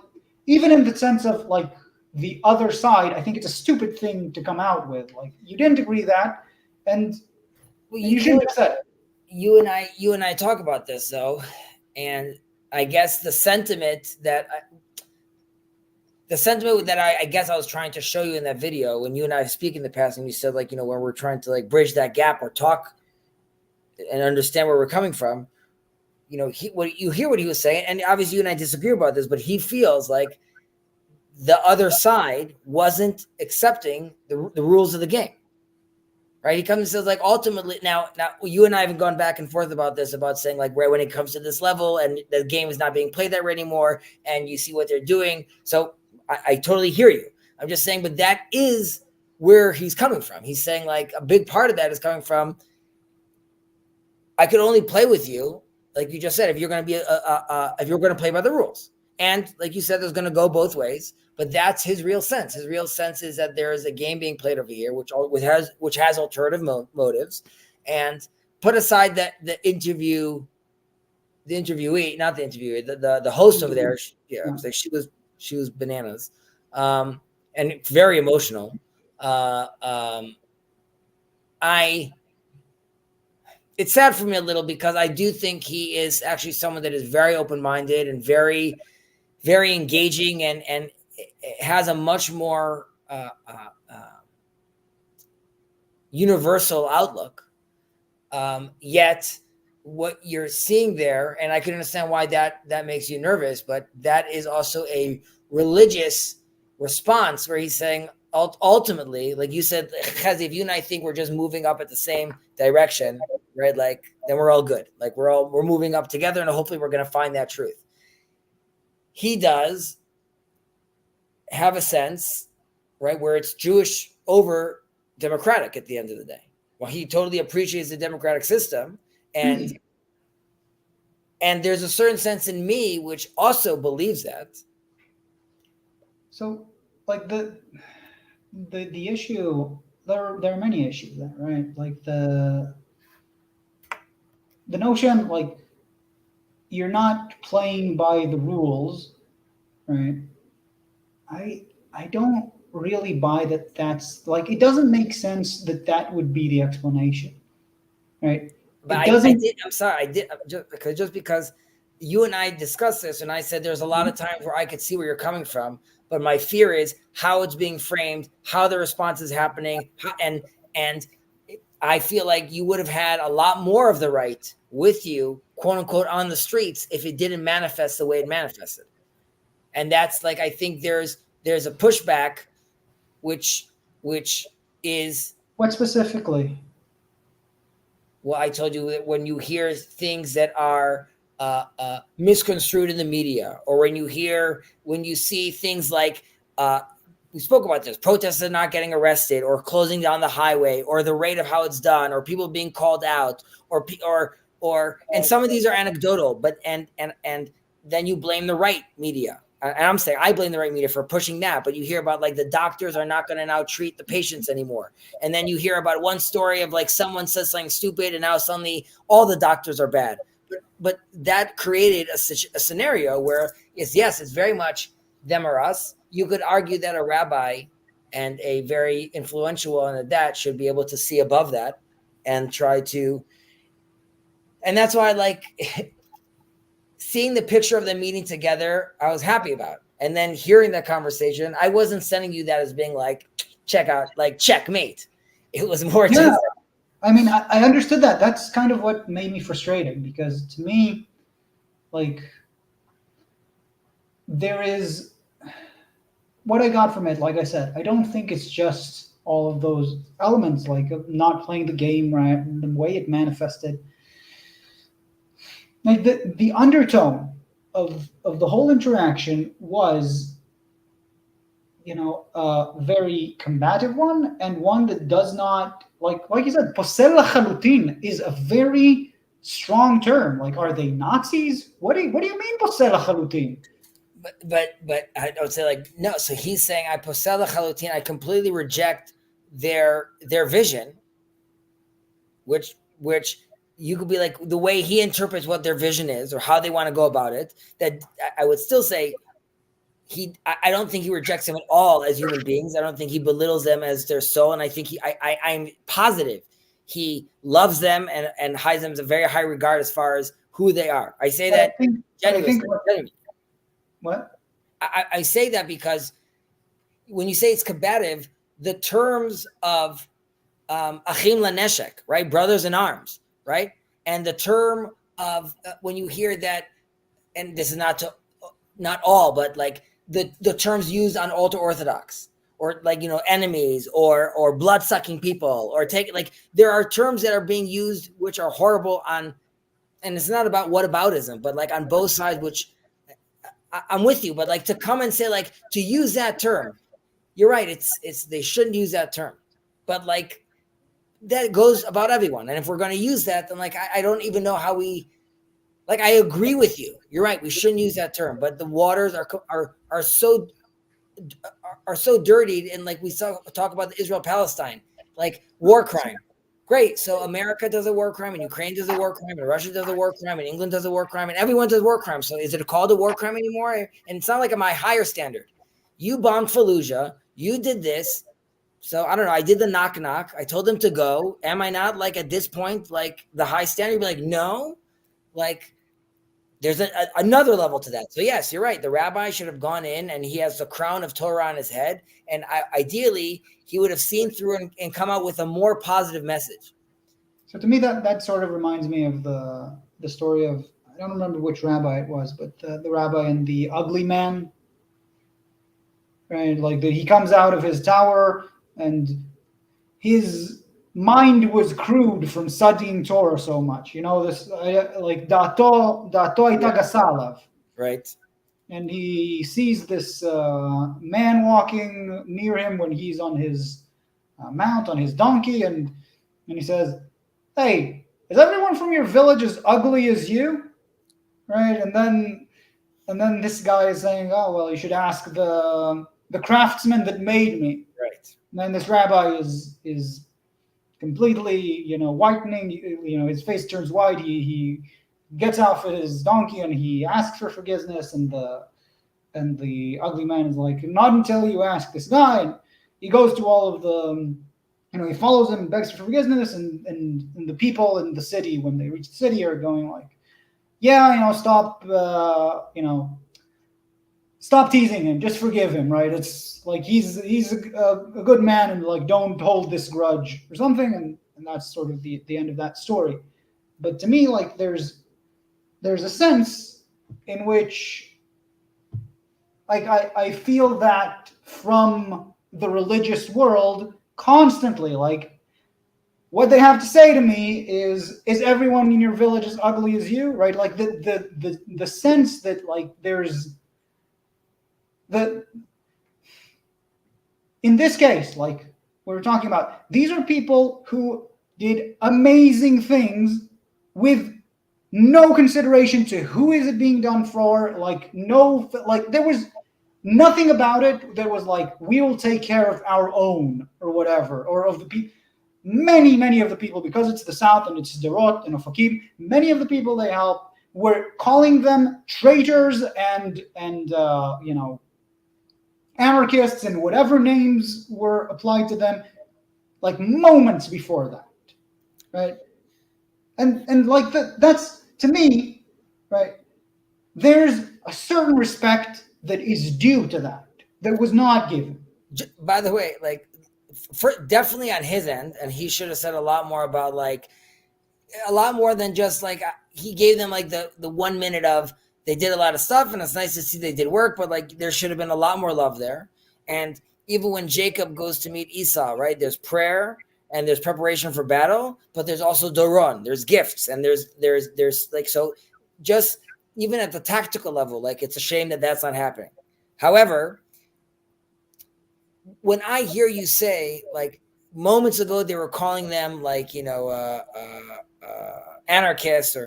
even in the sense of like the other side, I think it's a stupid thing to come out with. Like, you didn't agree that, and you shouldn't have said it. You and I talk about this though, and I guess the sentiment that I guess I was trying to show you in that video when you and I speak in the past, and you said, like, when we're trying to like bridge that gap or talk and understand where we're coming from, what he was saying, and obviously you and I disagree about this, but he feels like the other side wasn't accepting the rules of the game, right? He comes and says, like, ultimately, now you and I have gone back and forth about this, about saying, like, where when it comes to this level and the game is not being played that way anymore, and you see what they're doing. So I totally hear you. I'm just saying, but that is where he's coming from. He's saying, like, a big part of that is coming from, I could only play with you, like you just said, if you're going to be if you're going to play by the rules. And like you said, there's going to go both ways. But that's his real sense. His real sense is that there is a game being played over here, which has alternative motives. And put aside that the interviewee, not the interviewee, the host over there. It was like she was bananas, and very emotional. It's sad for me a little, because I do think he is actually someone that is very open-minded and very, very engaging, and has a much more universal outlook. Yet what you're seeing there, and I can understand why that makes you nervous, but that is also a religious response where he's saying, ultimately, like you said, Chazi, if you and I think we're just moving up at the same direction, right? Like, then we're all good. Like, we're moving up together, and hopefully we're going to find that truth. He does have a sense, right, where it's Jewish over democratic at the end of the day. Well, he totally appreciates the democratic system, and there's a certain sense in me which also believes that. So, like, the issue, there are many issues there, right? Like the notion, like, you're not playing by the rules, right? I don't really buy that. That's like, it doesn't make sense that would be the explanation, right? But I did. I'm sorry, I did, just because you and I discussed this, and I said there's a lot of times where I could see where you're coming from, but my fear is how it's being framed, how the response is happening, and I feel like you would have had a lot more of the right with you, quote unquote, on the streets if it didn't manifest the way it manifested. And that's, like, I think there's a pushback, which is, what specifically? Well, I told you that when you hear things that are misconstrued in the media, or when you see things like, we spoke about this, protesters not getting arrested, or closing down the highway, or the rate of how it's done, or people being called out, or and some of these are anecdotal, but and then you blame the right media. And I'm saying I blame the right media for pushing that, but you hear about, like, the doctors are not going to now treat the patients anymore. And then you hear about one story of, like, someone says something stupid, and now suddenly all the doctors are bad. But that created a scenario where it's very much them or us. You could argue that a rabbi and a very influential one at that should be able to see above that and try to. And that's why I like seeing the picture of them meeting together. I was happy about. And then hearing that conversation, I wasn't sending you that as being like, check out, like, checkmate. It was more just. I mean, I understood that. That's kind of what made me frustrated, because to me, like, there is what I got from it. Like I said, I don't think it's just all of those elements, like not playing the game right, the way it manifested. Like the undertone of the whole interaction was, a very combative one, and one that does not, like you said, posel chalutin is a very strong term. Like, are they Nazis? What do you mean posel chalutin? But I would say, like, no. So he's saying, I posel chalutin, I completely reject their vision, which you could be like, the way he interprets what their vision is or how they want to go about it, that I would still say I don't think he rejects them at all as human beings. I don't think he belittles them as their soul. And I think I'm positive he loves them and has them in a very high regard as far as who they are. I say that genuinely. What? I say that because when you say it's combative, the terms of achim laneshek, right? Brothers in arms, right? And the term of when you hear that, and this is not all, but like the terms used on ultra orthodox, or like, enemies, or blood sucking people, or like there are terms that are being used which are horrible on, and it's not about whataboutism, but like on both sides, which I'm with you, but like to come and say, like, to use that term, you're right. It's they shouldn't use that term, but like that goes about everyone. And if we're going to use that, then like, I don't even know how we, like, I agree with you. You're right. We shouldn't use that term, but the waters are so dirtied. And like we talk about the Israel-Palestine, like war crime. Great. So America does a war crime, and Ukraine does a war crime, and Russia does a war crime, and England does a war crime, and everyone does war crime. So is it called a war crime anymore? And it's not like my higher standard. You bombed Fallujah. You did this. So I don't know. I did the knock. I told them to go. Am I not, like, at this point, like the high standard? Be like, no, like there's another level to that. So yes, you're right. The rabbi should have gone in, and he has the crown of Torah on his head. And ideally he would have seen through and come out with a more positive message. So to me, that sort of reminds me of the story of, I don't remember which rabbi it was, but the rabbi and the ugly man, right? Like he comes out of his tower, and his mind was crude from studying Torah so much. This like dato ita gasalav. Right. And he sees this man walking near him when he's on his mount, on his donkey, and he says, "Hey, is everyone from your village as ugly as you?" Right? And then this guy is saying, "Oh, well, you should ask the craftsman that made me." Right. And then this rabbi is completely, whitening. His face turns white. He gets off his donkey and he asks for forgiveness, and the ugly man is like, "Not until you ask this guy." And he goes to all of the, he follows him, begs for forgiveness, and the people in the city, when they reach the city, are going like, "Yeah, stop, stop teasing him, just forgive him," right? It's like he's a good man, and like, don't hold this grudge or something, and that's sort of the end of that story. But to me, like, there's a sense in which, like, I feel that from the religious world constantly, like, what they have to say to me is everyone in your village as ugly as you, right? Like the sense that, like, there's in this case, like we're talking about, these are people who did amazing things with no consideration to who is it being done for. Like, there was nothing about it that was like, we will take care of our own or whatever, or of the people. Many of the people, because it's the South and it's Sderot and Ofakim, many of the people they help were calling them traitors and anarchists and whatever names were applied to them, like moments before that, right? And like that's, to me, right, there's a certain respect that is due to that was not given. By the way, like, definitely on his end, and he should have said a lot more about, like, a lot more than just like, he gave them like the 1 minute of, they did a lot of stuff and it's nice to see they did work, but like there should have been a lot more love there. And even when Jacob goes to meet Esau, right? There's prayer and there's preparation for battle, but there's also doron, there's gifts, and there's like, so just even at the tactical level, like it's a shame that that's not happening. However, when I hear you say, like, moments ago they were calling them like, anarchists,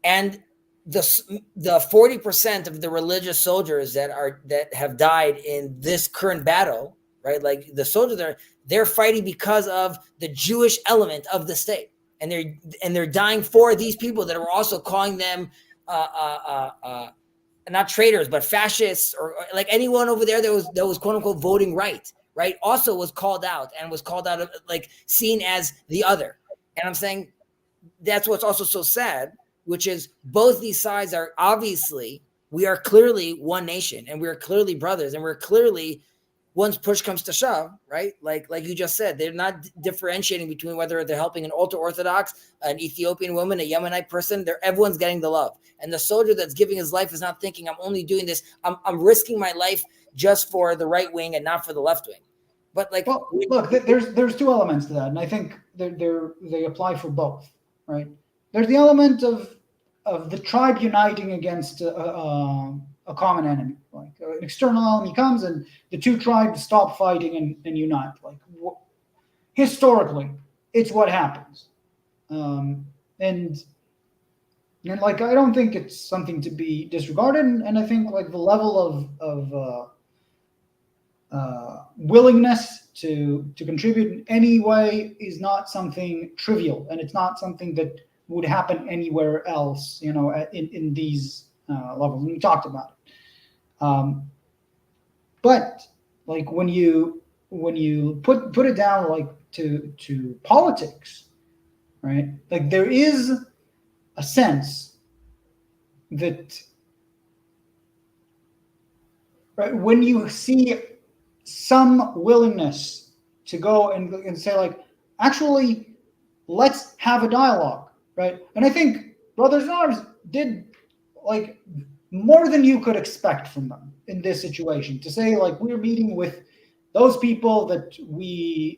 and the 40% of the religious soldiers that have died in this current battle, right? Like the soldiers they're fighting because of the Jewish element of the state, and they're dying for these people that were also calling them not traitors but fascists, or like anyone over there that was quote unquote voting right, also was called out like seen as the other. And I'm saying that's what's also so sad, which is both these sides are obviously, we are clearly one nation, and we're clearly brothers, and we're clearly, once push comes to shove, right? Like you just said, they're not differentiating between whether they're helping an ultra-Orthodox, an Ethiopian woman, a Yemenite person. Everyone's getting the love. And the soldier that's giving his life is not thinking, I'm only doing this, I'm risking my life just for the right wing and not for the left wing. But like, well, look, there's two elements to that, and I think they apply for both, right? There's the element of the tribe uniting against a common enemy. Like an external enemy comes and the two tribes stop fighting and unite. Like historically, it's what happens. And like, I don't think it's something to be disregarded. And I think like the level of willingness to contribute in any way is not something trivial, and it's not something that would happen anywhere else, in these levels. And we talked about it. But like when you put it down like to politics, right? Like there is a sense that, right, when you see some willingness to go and say like, actually, let's have a dialogue, right? And I think Brothers in Arms did like more than you could expect from them in this situation, to say like, we're meeting with those people that we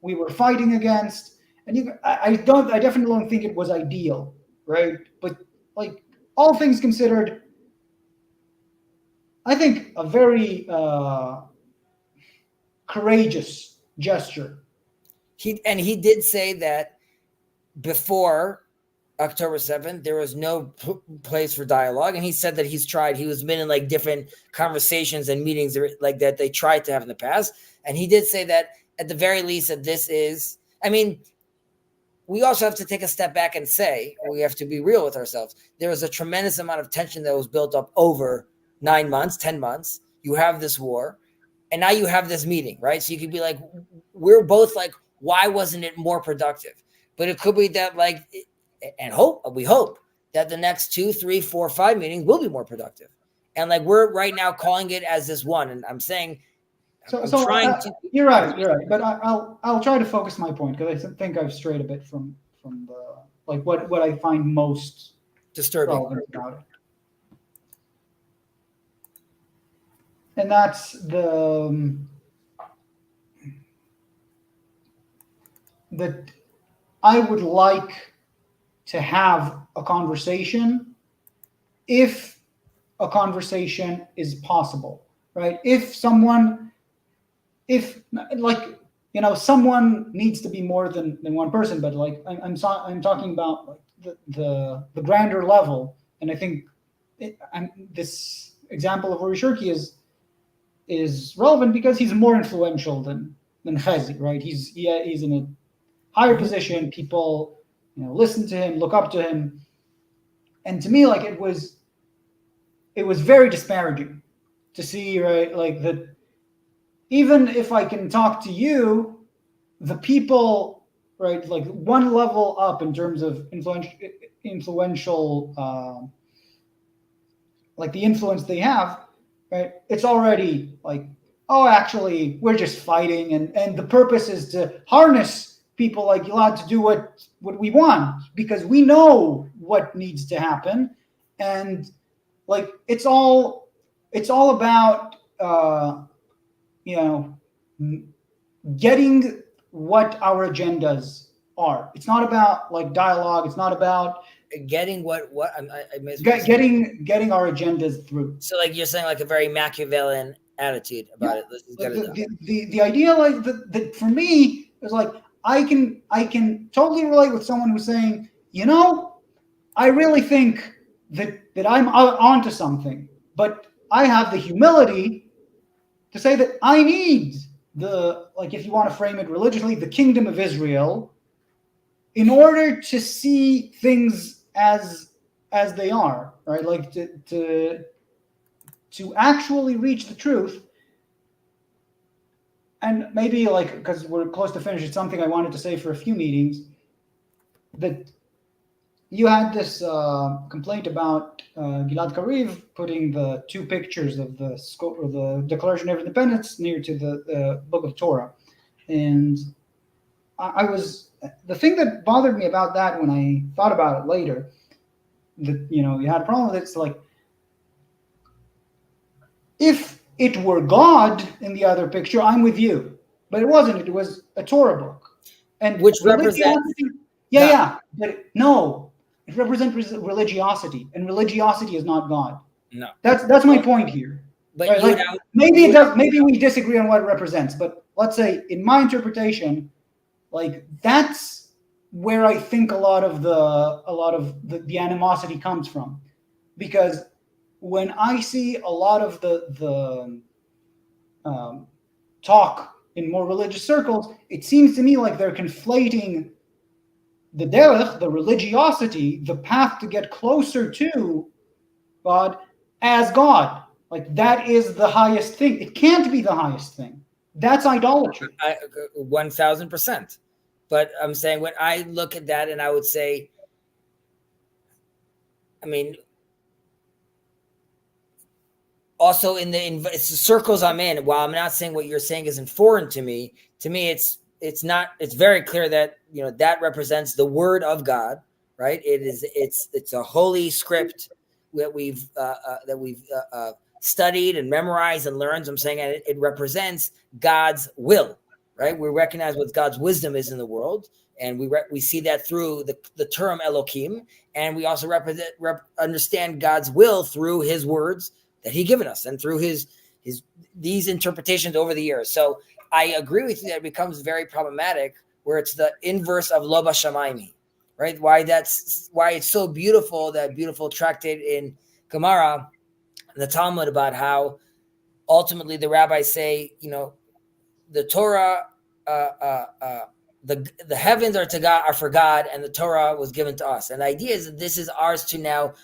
were fighting against. And I definitely don't think it was ideal, right? But like, all things considered, I think a very courageous gesture. He did say that before October 7th, there was no place for dialogue. And he said that he's been in like different conversations and meetings like that they tried to have in the past. And he did say that at the very least that this is, I mean, we also have to take a step back and say, we have to be real with ourselves. There was a tremendous amount of tension that was built up over 9 months, 10 months. You have this war, and now you have this meeting, right? So you could be like, we're both like, why wasn't it more productive? But it could be that like, and we hope that the next 2, 3, 4, 5 meetings will be more productive. And like, we're right now calling it as this one. And I'm saying, you're right. But I'll try to focus my point, because I think I've strayed a bit from the, like what I find most disturbing relevant about it. And that's that I would like to have a conversation, if a conversation is possible, right? If someone needs to be more than one person, but like I'm talking about like the grander level. And I think this example of Uri Shirky is relevant because he's more influential than Chazi, right? He's in a higher position. People, listen to him, look up to him. And to me, like, it was very disparaging to see, right, like, that even if I can talk to you, the people, right, like one level up in terms of influential like the influence they have, right, it's already like, oh, actually, we're just fighting, and the purpose is to harness people like Gilad to do what we want, because we know what needs to happen. And like, it's all about you know, getting what our agendas are. It's not about like dialogue. It's not about Getting what I missed. getting our agendas through. So like you're saying like a very Machiavellian attitude about it. Let's just get it done. The idea like that for me is like I can totally relate with someone who's saying, you know, I really think that I'm onto something, but I have the humility to say that I need the, like, if you want to frame it religiously, the kingdom of Israel in order to see things as they are, right? Like to actually reach the truth. And maybe like, because we're close to finish, it's something I wanted to say for a few meetings, that you had this complaint about Gilad Kariv putting the two pictures of the scope of the Declaration of Independence near to the Book of Torah. And I was, the thing that bothered me about that when I thought about it later, that, you know, you had a problem with it, it's like, if it were God in the other picture, I'm with you. But it wasn't. It was a Torah book. And which represents yeah. But no, it represents religiosity. And religiosity is not God. No. That's my point here. But right? Like, maybe it does, maybe we disagree on what it represents, but let's say in my interpretation, like that's where I think a lot of the animosity comes from. Because when I see a lot of the talk in more religious circles, it seems to me like they're conflating the derech, the religiosity, the path to get closer to God, as God. Like that is the highest thing. It can't be the highest thing. That's idolatry. 1,000%. But I'm saying when I look at that, and I would say, I mean, also in it's the circles I'm in, while I'm not saying what you're saying isn't foreign to me it's not, it's very clear that, you know, that represents the word of God, right? It's a holy script that we've studied and memorized and learned. I'm saying it represents God's will, right? We recognize what God's wisdom is in the world, and we see that through the term Elohim, and we also understand God's will through His words that He given us, and through his these interpretations over the years. So I agree with you that it becomes very problematic where it's the inverse of Lo Bashamayim, right? Why it's so beautiful, that beautiful tractate in Gemara, the Talmud, about how ultimately the rabbis say, you know, the Torah, the heavens are for God, and the Torah was given to us. And the idea is that this is ours to now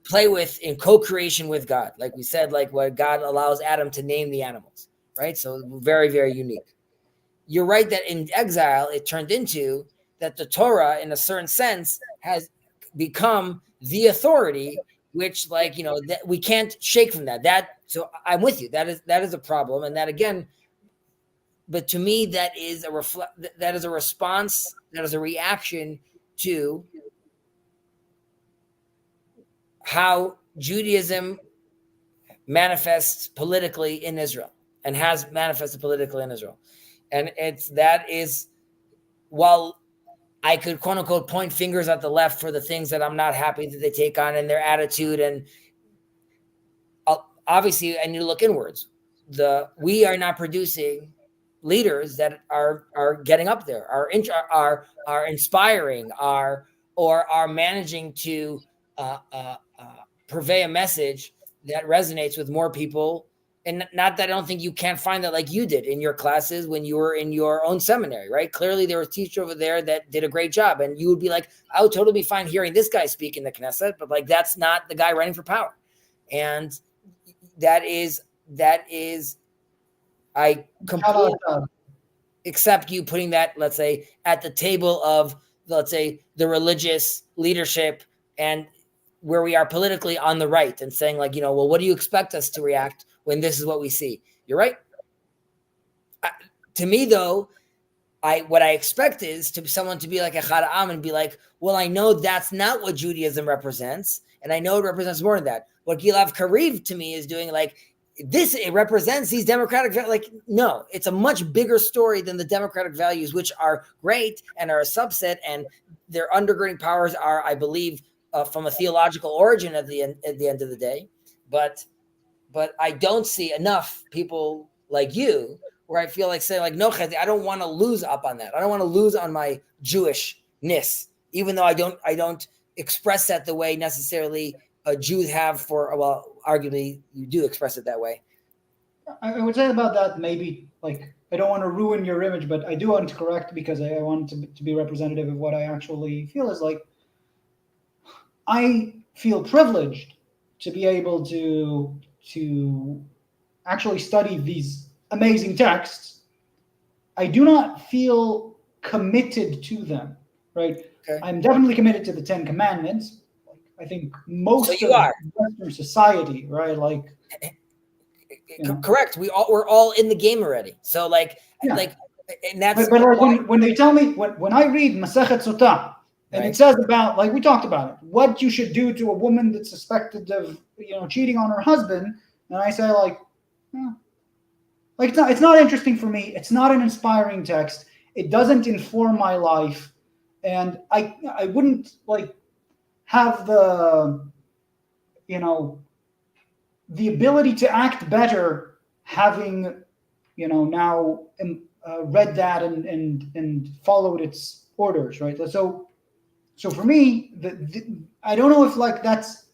play with in co-creation with God. Like we said, like what God allows Adam to name the animals, right? So very, very unique. You're right that in exile, it turned into that the Torah, in a certain sense, has become the authority, which, like, you know, that we can't shake from that. So I'm with you. That is a problem. And that, again, but to me, that is a response, that is a reaction to how Judaism manifests politically in Israel, and has manifested politically in Israel. And while I could, quote unquote, point fingers at the left for the things that I'm not happy that they take on and their attitude, and obviously I need to look inwards. We are not producing leaders that are getting up there, are inspiring, are managing to purvey a message that resonates with more people. And not that I don't think you can't find that, like you did in your classes when you were in your own seminary, right? Clearly there was a teacher over there that did a great job, and you would be like, I would totally be fine hearing this guy speak in the Knesset, but like, that's not the guy running for power. And that is I completely accept you putting that, let's say, at the table of, let's say, the religious leadership, and where we are politically on the right, and saying, like, you know, well, what do you expect us to react when this is what we see? You're right. To me, though, what I expect is to someone to be like Echad Ha'am and be like, well, I know that's not what Judaism represents, and I know it represents more than that. What Gilad Kariv to me is doing, like, it represents these democratic, like, no, it's a much bigger story than the democratic values, which are great and are a subset, and their undergirding powers are, I believe, from a theological origin at the end of the day. But I don't see enough people like you where I feel like saying, like, no, I don't want to lose up on that. I don't want to lose on my Jewishness, even though I don't express that the way necessarily Jews have for, well, arguably you do express it that way. I would say about that, maybe, like, I don't want to ruin your image, but I do want to correct, because I want to be representative of what I actually feel is like. I feel privileged to be able to actually study these amazing texts. I do not feel committed to them, right? Okay. I'm definitely committed to the Ten Commandments. I think most So of you are. Western society, right? Like, correct. We're all in the game already. So like, yeah. And that's but like when they tell me, when I read Masechet Sotah, and it says about, like we talked about it, what you should do to a woman that's suspected of, cheating on her husband, and I say, like, like, it's not interesting for me. It's not an inspiring text. It doesn't inform my life, and I wouldn't, like, have the the ability to act better having now read that and followed its orders, right? So for me, I don't know if, like, that's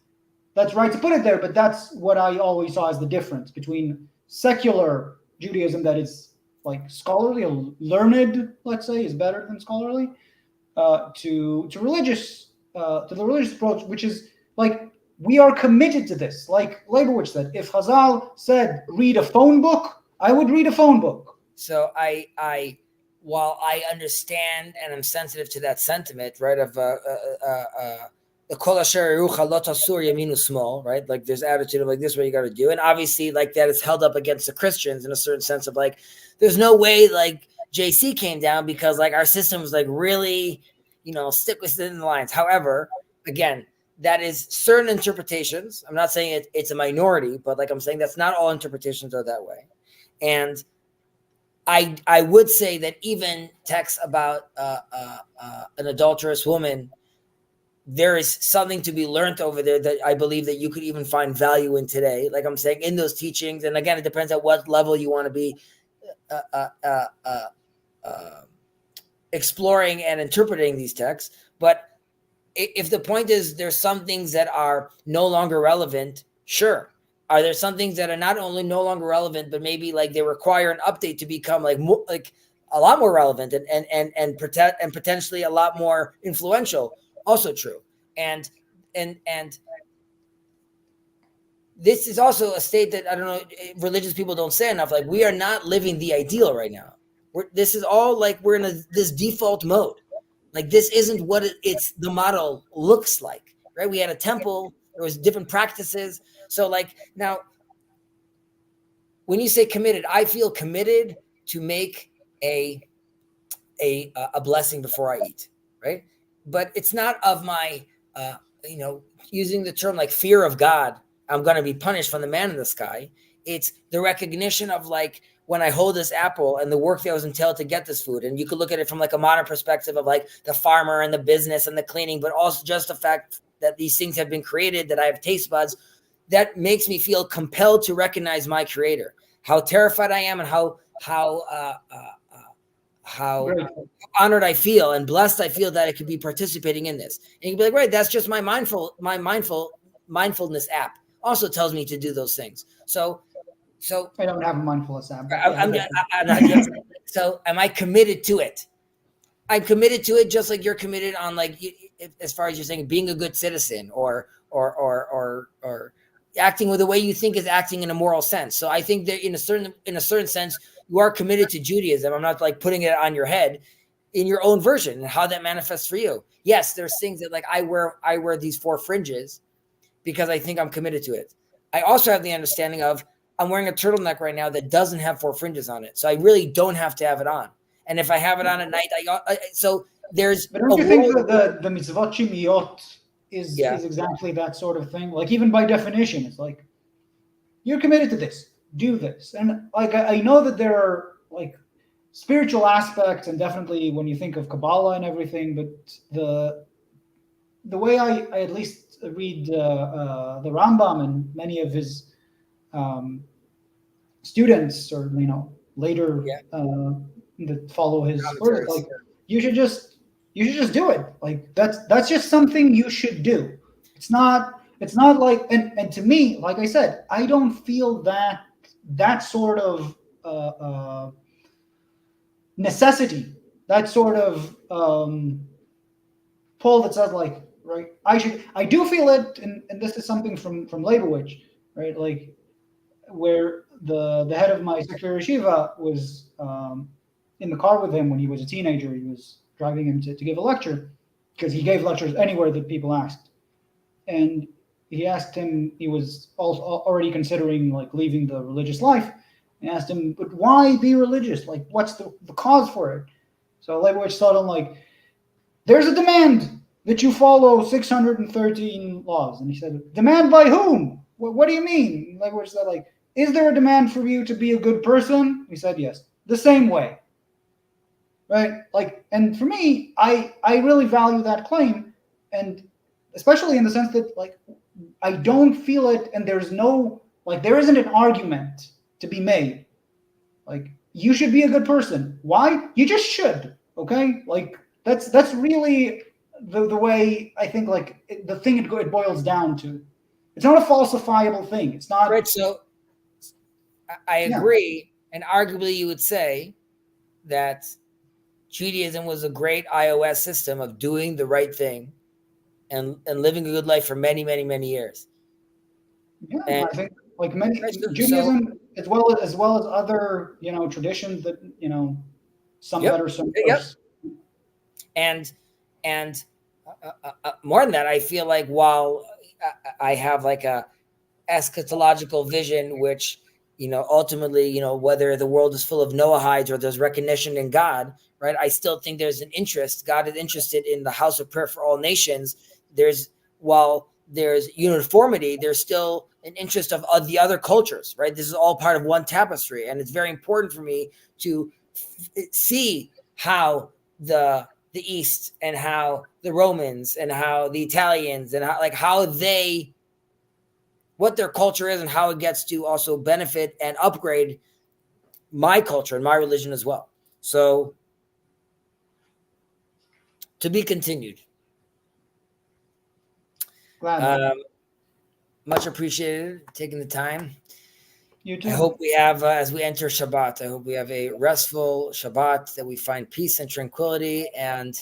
right to put it there, but that's what I always saw as the difference between secular Judaism, that is, like, scholarly or learned, let's say, is better than scholarly, to religious, to the religious approach, which is, like, we are committed to this. Like Leibowitz said, if Chazal said read a phone book, I would read a phone book. So while I understand and I'm sensitive to that sentiment, right, of the kol asher yerucha lo tasur yaminu small, right? Like, there's attitude of, like, this is what you got to do, and obviously, like, that is held up against the Christians in a certain sense of, like, there's no way, like, JC came down because, like, our system was, like, really, stick within the lines. However, again, that is certain interpretations. I'm not saying it's a minority, but, like, I'm saying that's not all interpretations are that way, and I would say that even texts about an adulterous woman, there is something to be learned over there that I believe that you could even find value in today. Like I'm saying, in those teachings, and again, it depends on what level you want to be exploring and interpreting these texts. But if the point is there's some things that are no longer relevant, sure. Are there some things that are not only no longer relevant, but maybe, like, they require an update to become, like, like a lot more relevant and potentially a lot more influential? Also true. And this is also a state that, I don't know, religious people don't say enough. Like, we are not living the ideal right now. This is all, like, we're in this default mode. Like, this isn't what it's the model looks like, right? We had a temple. There was different practices. So, like, now, when you say committed, I feel committed to make a blessing before I eat, right? But it's not of my, using the term, like, fear of God, I'm going to be punished from the man in the sky. It's the recognition of, like, when I hold this apple and the work that was entailed to get this food. And you could look at it from, like, a modern perspective of, like, the farmer and the business and the cleaning, but also just the fact that these things have been created, that I have taste buds, that makes me feel compelled to recognize my creator, how terrified I am, and how honored I feel and blessed I feel that I could be participating in this. And you'd be like, right, that's just my mindfulness app also tells me to do those things. So I don't have a mindfulness app. So am I committed to it? I'm committed to it, just like you're committed on, like, as far as you're saying, being a good citizen or acting with the way you think is acting in a moral sense. So I think that in a certain sense, you are committed to Judaism. I'm not, like, putting it on your head, in your own version and how that manifests for you. Yes, there's things that, like, I wear these 4 fringes because I think I'm committed to it. I also have the understanding of I'm wearing a turtleneck right now that doesn't have 4 fringes on it. So I really don't have to have it on. And if I have it on at night, so there's. But don't you think that the mitzvot shimiyot is exactly that sort of thing? Like, even by definition, it's like, you're committed to this. Do this. And like I know that there are like spiritual aspects, and definitely when you think of Kabbalah and everything, but the way I at least read the Rambam and many of his students, or later Yeah. that follow his Commentaries. orders, like you should just do it. Like that's just something you should do. It's not like, and to me, like I said, I don't feel that sort of necessity, that sort of pull that says like, right, I do feel it, and this is something from Leibowitz, right, like where the head of my secular yeshiva was in the car with him when he was a teenager. He was driving him to give a lecture, because he gave lectures anywhere that people asked. And he asked him, he was also already considering like leaving the religious life. And asked him, but why be religious? Like, what's the cause for it? So Leibowitz told him, like, there's a demand that you follow 613 laws. And he said, demand by whom? What do you mean? Leibowitz said, like, is there a demand for you to be a good person? He said, yes. The same way. Right? Like, and for me, I really value that claim. And especially in the sense that, like, I don't feel it, and there isn't an argument to be made. Like, you should be a good person. Why? You just should. Okay? Like, that's really the way I think, like, the thing it boils down to. It's not a falsifiable thing. It's not. Right. So I agree. And arguably you would say that Judaism was a great iOS system of doing the right thing and living a good life for many, many, many years. Yeah, And I think like many Judaism, as well as other traditions that some Yep. better, some Yep. worse. And more than that, I feel like while I have like a eschatological vision, which ultimately, whether the world is full of Noahides or there's recognition in God, right? I still think there's an interest. God is interested in the house of prayer for all nations. While there's uniformity, there's still an interest of the other cultures, right? This is all part of one tapestry. And it's very important for me to see how the East and how the Romans and how the Italians and what their culture is and how it gets to also benefit and upgrade my culture and my religion as well. So, to be continued. Much appreciated taking the time. You too. I hope we have, as we enter Shabbat, I hope we have a restful Shabbat, that we find peace and tranquility and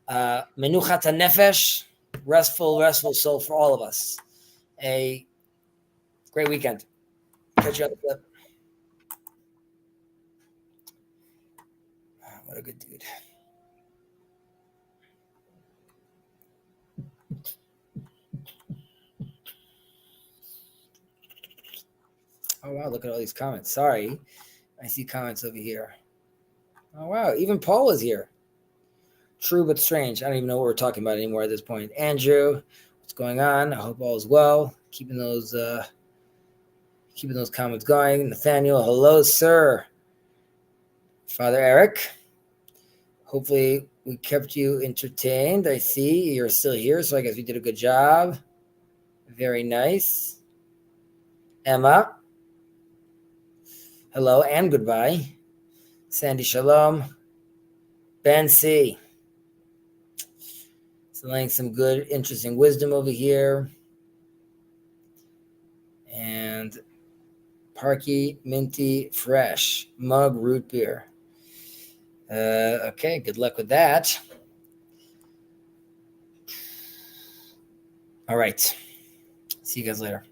menuchat hanefesh, restful soul for all of us. A great weekend. Catch you on the flip. What a good dude. Oh, wow. Look at all these comments. Sorry. I see comments over here. Oh, wow. Even Paul is here. True but strange. I don't even know what we're talking about anymore at this point. Andrew, what's going on? I hope all is well. Keeping those comments going. Nathaniel, hello, sir. Father Eric, hopefully we kept you entertained. I see you're still here, so I guess we did a good job. Very nice. Emma, hello and goodbye. Sandy, shalom. Ben C. Laying some good, interesting wisdom over here. And Parky, minty, fresh, mug, root beer. Okay, good luck with that. All right. See you guys later.